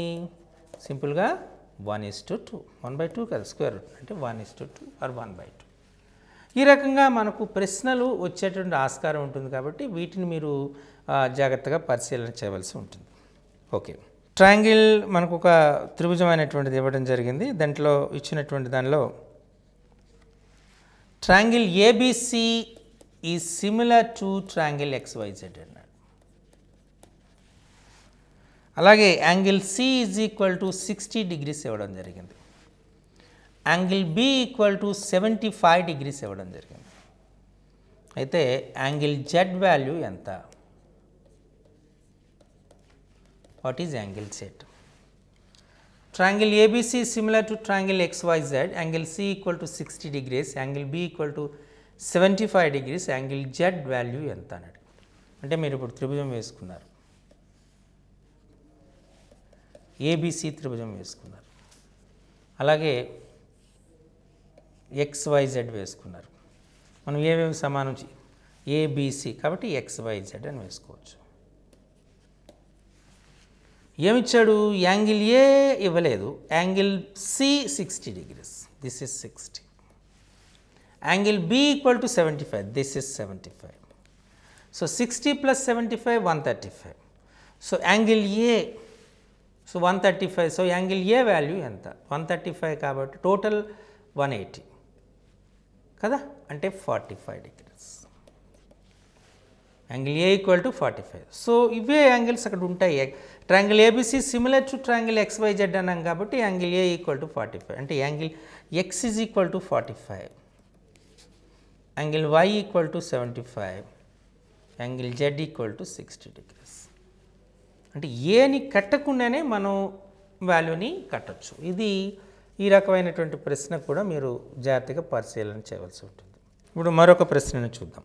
సింపుల్గా 1:2, 1/2 కదా స్క్వేర్ రూట్ అంటే 1:2 ఆర్ 1/2. ఈ రకంగా మనకు ప్రశ్నలు వచ్చేటువంటి ఆస్కారం ఉంటుంది కాబట్టి వీటిని మీరు జాగ్రత్తగా పరిశీలన చేయవలసి ఉంటుంది. ఓకే, ట్రయాంగిల్ మనకు ఒక త్రిభుజం అనేటువంటిది ఇవ్వడం జరిగింది. దాంట్లో ఇచ్చినటువంటి దానిలో triangle ABC is similar to triangle XYZ అన్నాడు. అలాగే angle C is equal to 60 degrees ఇవ్వడం జరిగింది. Angle B equal to 75 degrees ఇవ్వడం జరిగింది. అయితే యాంగిల్ Z వాల్యూ ఎంత, what is angle Z? Triangle ABC similar to triangle XYZ, angle C equal to 60 degrees, angle B equal to 75 degrees, angle Z value ఎంత అన్నాడు. అంటే మీరు ఇప్పుడు త్రిభుజం వేసుకున్నారు, ABC త్రిభుజం వేసుకున్నారు, అలాగే XYZ వేసుకున్నారు. మనం ఏమేమి సమానం ABC కాబట్టి XYZ అని వేసుకోవచ్చు. ఏమిచ్చాడు, యాంగిల్ A ఇవ్వలేదు, angle C 60 degrees, this is 60. Angle B equal to 75, this is 75. So 60 + 75 135. So angle A, so 135. So angle A value ఎంత, 135 కాబట్టి టోటల్ 180 కదా, అంటే 45 degrees. Angle A equal to 45. So ఇవే angles అక్కడ ఉంటాయి. Triangle ABC similar to triangle XYZ అన్నాం కాబట్టి angle A equal to 45 అంటే angle X is equal to 45, angle Y equal to 75, angle Z equal to 60 degrees. అంటే ఏని కట్టకుండానే మనం వాల్యూని కట్టచ్చు. ఇది ఈ రకమైనటువంటి ప్రశ్న కూడా మీరు జాగ్రత్తగా పరిశీలన చేయవలసి ఉంటుంది. ఇప్పుడు మరొక ప్రశ్నను చూద్దాం.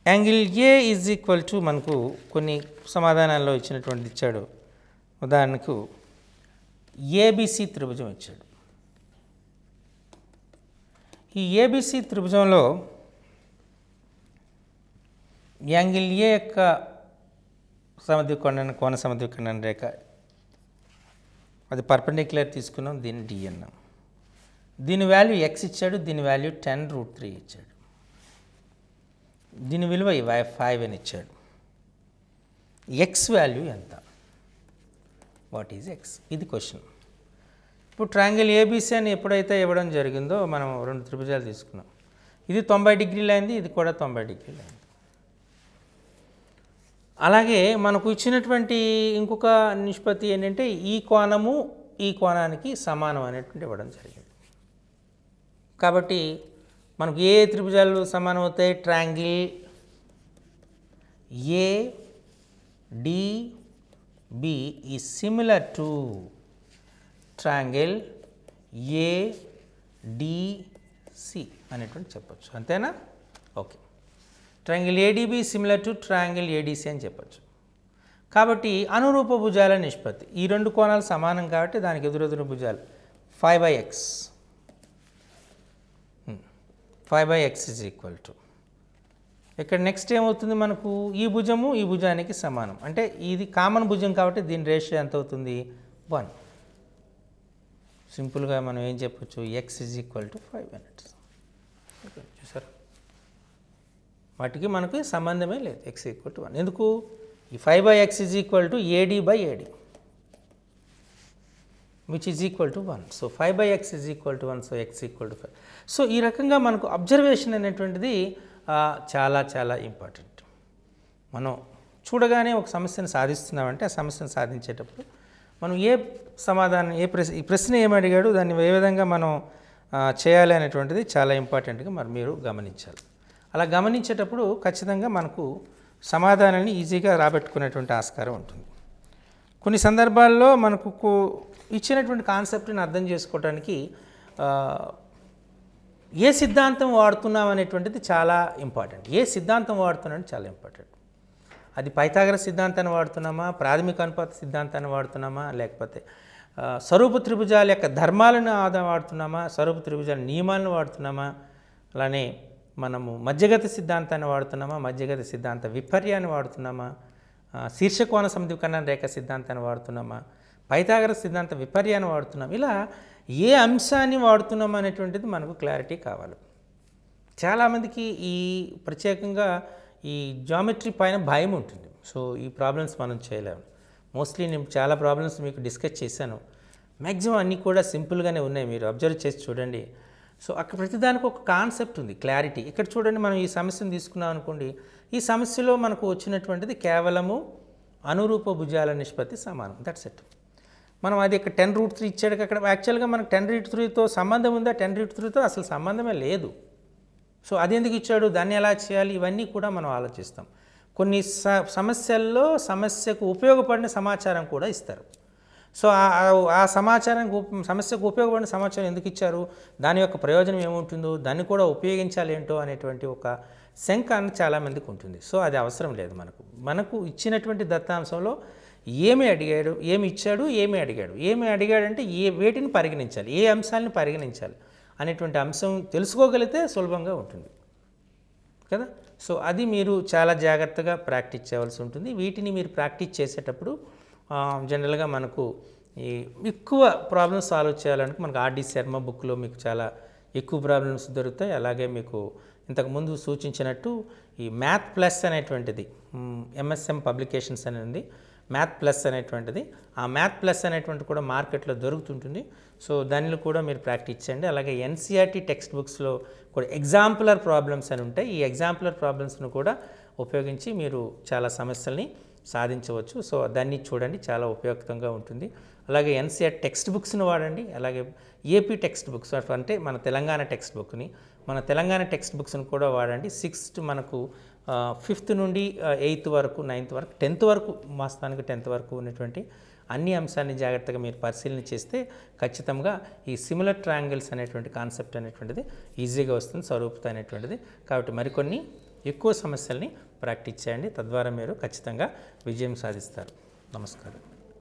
Angle A is equal to మనకు కొన్ని సమాధానాల్లో ఇచ్చినటువంటిది ఇచ్చాడు. ఉదాహరణకు ABC త్రిభుజం ఇచ్చాడు. ఈ ABC త్రిభుజంలో యాంగిల్ A యొక్క కోణ సమద్విఖండన రేఖ అది పర్పెండిక్యులర్ తీసుకున్నాం, దీన్ని D అన్నాం. దీని వాల్యూ X ఇచ్చాడు, దీని వాల్యూ 10√3 ఇచ్చాడు, దీని విలువ 5 అని ఇచ్చాడు. X వాల్యూ ఎంత, వాట్ ఈజ్ X? ఇది క్వశ్చన్. ఇప్పుడు ట్రయాంగిల్ ABC అని ఎప్పుడైతే ఇవ్వడం జరిగిందో మనం 2 త్రిభుజాలు తీసుకున్నాం. ఇది 90 డిగ్రీలు అయింది, ఇది కూడా 90 డిగ్రీలు అయింది. అలాగే మనకు ఇచ్చినటువంటి ఇంకొక నిష్పత్తి ఏంటంటే ఈ కోణము ఈ కోణానికి సమానం అనేటువంటి ఇవ్వడం జరిగింది. కాబట్టి మనకు ఏ త్రిభుజాలు సమానం అవుతాయి, triangle ADBE B is similar to triangle A D C అనేటువంటి చెప్పొచ్చు. అంతేనా? Okay. Triangle A D B similar to triangle A D C అని చెప్పొచ్చు. కాబట్టి అనురూప భుజాల నిష్పత్తి, ఈ రెండు కోణాలు సమానం కాబట్టి దానికి ఎదురెదురు భుజాలు 5/x 5/x is equal to, ఇక్కడ నెక్స్ట్ ఏమవుతుంది మనకు, ఈ భుజము ఈ భుజానికి సమానం, అంటే ఇది కామన్ భుజం కాబట్టి దీని రేషియో ఎంత అవుతుంది? 1. సింపుల్గా మనం ఏం చెప్పొచ్చు, x is equal to 5 units. చూసారు, వాటికి మనకు సంబంధమే లేదు. x ఈక్వల్ టు 1 ఎందుకు? ఈ 5/x is equal to AD/AD which is equal to 1. So 5/x is equal to 1, so x equal to 5. So ఈ రకంగా మనకు అబ్జర్వేషన్ అనేటువంటిది చాలా చాలా ఇంపార్టెంట్. మనం చూడగానే ఒక సమస్యను సాధిస్తున్నామంటే ఆ సమస్యను సాధించేటప్పుడు మనం ఏ సమాధానం, ఈ ప్రశ్న ఏమి అడిగాడు, దాన్ని ఏ విధంగా మనం చేయాలి అనేటువంటిది చాలా ఇంపార్టెంట్గా మరి మీరు గమనించాలి. అలా గమనించేటప్పుడు ఖచ్చితంగా మనకు సమాధానాన్ని ఈజీగా రాబెట్టుకునేటువంటి ఆస్కారం ఉంటుంది. కొన్ని సందర్భాల్లో మనకు ఇచ్చినటువంటి కాన్సెప్ట్ని అర్థం చేసుకోవడానికి ఏ సిద్ధాంతం వాడుతున్నాం అనేటువంటిది చాలా ఇంపార్టెంట్. ఏ సిద్ధాంతం వాడుతున్నాం చాలా ఇంపార్టెంట్. అది పైథాగరస్ సిద్ధాంతాన్ని వాడుతున్నామా, ప్రాథమిక అనుపాత సిద్ధాంతాన్ని వాడుతున్నామా, లేకపోతే స్వరూప త్రిభుజాల యొక్క ధర్మాలను వాడుతున్నామా, స్వరూప త్రిభుజాల నియమాలను వాడుతున్నామా, అలానే మనము మధ్యగత సిద్ధాంతాన్ని వాడుతున్నామా, మధ్యగత సిద్ధాంత విపర్యాన్ని వాడుతున్నామా, శీర్షకోణ సమద్వికరణ రేఖ సిద్ధాంతాన్ని వాడుతున్నామా, పైథాగరస్ సిద్ధాంత విపర్యాన్ని వాడుతున్నాం. ఇలా ఏ అంశాన్ని వాడుతున్నాం అనేటువంటిది మనకు క్లారిటీ కావాలి. చాలామందికి ఈ ప్రత్యేకంగా ఈ జామెట్రీ పైన భయం ఉంటుంది. సో ఈ ప్రాబ్లమ్స్ మనం చేయలేము. మోస్ట్లీ నేను చాలా ప్రాబ్లమ్స్ మీకు డిస్కస్ చేశాను. మ్యాక్సిమం అన్నీ కూడా సింపుల్గానే ఉన్నాయి, మీరు అబ్జర్వ్ చేసి చూడండి. సో అక్కడ ప్రతిదానికి ఒక కాన్సెప్ట్ ఉంది, క్లారిటీ. ఇక్కడ చూడండి, మనం ఈ సమస్యను తీసుకున్నాం అనుకోండి, ఈ సమస్యలో మనకు వచ్చినటువంటిది కేవలము అనురూప భుజాల నిష్పత్తి సమానం, దట్స్ ఇట్. మనం అది ఇక్కడ 10√3 ఇచ్చాడు, అక్కడ యాక్చువల్గా మనకు 10√3తో సంబంధం ఉందా? 10√3తో అసలు సంబంధమే లేదు. సో అది ఎందుకు ఇచ్చాడు, దాన్ని ఎలా చేయాలి, ఇవన్నీ కూడా మనం ఆలోచిస్తాం. కొన్ని సమస్యల్లో సమస్యకు ఉపయోగపడిన సమాచారం కూడా ఇస్తారు. సో ఆ సమాచారానికి సమస్యకు ఉపయోగపడిన సమాచారం ఎందుకు ఇచ్చారు, దాని యొక్క ప్రయోజనం ఏముంటుందో, దాన్ని కూడా ఉపయోగించాలి ఏంటో అనేటువంటి ఒక శంక చాలామందికి ఉంటుంది. సో అది అవసరం లేదు. మనకు ఇచ్చినటువంటి దత్తాంశంలో ఏమి అడిగాడు, ఏమి ఇచ్చాడు, ఏమి అడిగాడంటే వేటిని పరిగణించాలి, ఏ అంశాలను పరిగణించాలి అనేటువంటి అంశం తెలుసుకోగలిగితే సులభంగా ఉంటుంది కదా. సో అది మీరు చాలా జాగ్రత్తగా ప్రాక్టీస్ చేయవలసి ఉంటుంది. వీటిని మీరు ప్రాక్టీస్ చేసేటప్పుడు జనరల్గా మనకు ఈ ఎక్కువ ప్రాబ్లమ్స్ సాల్వ్ చేయాలంటే మనకు ఆర్డి శర్మ బుక్లో మీకు చాలా ఎక్కువ ప్రాబ్లమ్స్ దొరుకుతాయి. అలాగే మీకు ఇంతకుముందు సూచించినట్టు ఈ మ్యాథ్ ప్లస్ అనేటువంటిది MSM పబ్లికేషన్స్ అని ఉంది, మ్యాథ్ ప్లస్ అనేటువంటిది, ఆ మ్యాథ్ ప్లస్ అనేటువంటి కూడా మార్కెట్లో దొరుకుతుంటుంది. సో దానిలో కూడా మీరు ప్రాక్టీస్ చేయండి. అలాగే NCERT టెక్స్ట్ బుక్స్లో కూడా ఎగ్జాంపులర్ ప్రాబ్లమ్స్ అని ఉంటాయి. ఈ ఎగ్జాంపులర్ ప్రాబ్లమ్స్ను కూడా ఉపయోగించి మీరు చాలా సమస్యల్ని సాధించవచ్చు. సో దాన్ని చూడండి, చాలా ఉపయుక్తంగా ఉంటుంది. అలాగే NCERT టెక్స్ట్ బుక్స్ని వాడండి. అలాగే AP టెక్స్ట్ బుక్స్ అంటే మన తెలంగాణ టెక్స్ట్ బుక్ని, మన తెలంగాణ టెక్స్ట్ బుక్స్ని కూడా వాడండి. 6th మనకు 5th నుండి 8th వరకు, 9th వరకు, 10th వరకు, వాస్తవానికి 10th వరకు ఉన్నటువంటి అన్ని అంశాన్ని జాగ్రత్తగా మీరు పరిశీలన చేస్తే ఖచ్చితంగా ఈ సిమిలర్ ట్రయాంగిల్స్ అనేటువంటి కాన్సెప్ట్ అనేటువంటిది ఈజీగా వస్తుంది, స్వరూపత అనేటువంటిది. కాబట్టి మరికొన్ని ఎక్కువ సమస్యల్ని ప్రాక్టీస్ చేయండి, తద్వారా మీరు ఖచ్చితంగా విజయం సాధిస్తారు. నమస్కారం.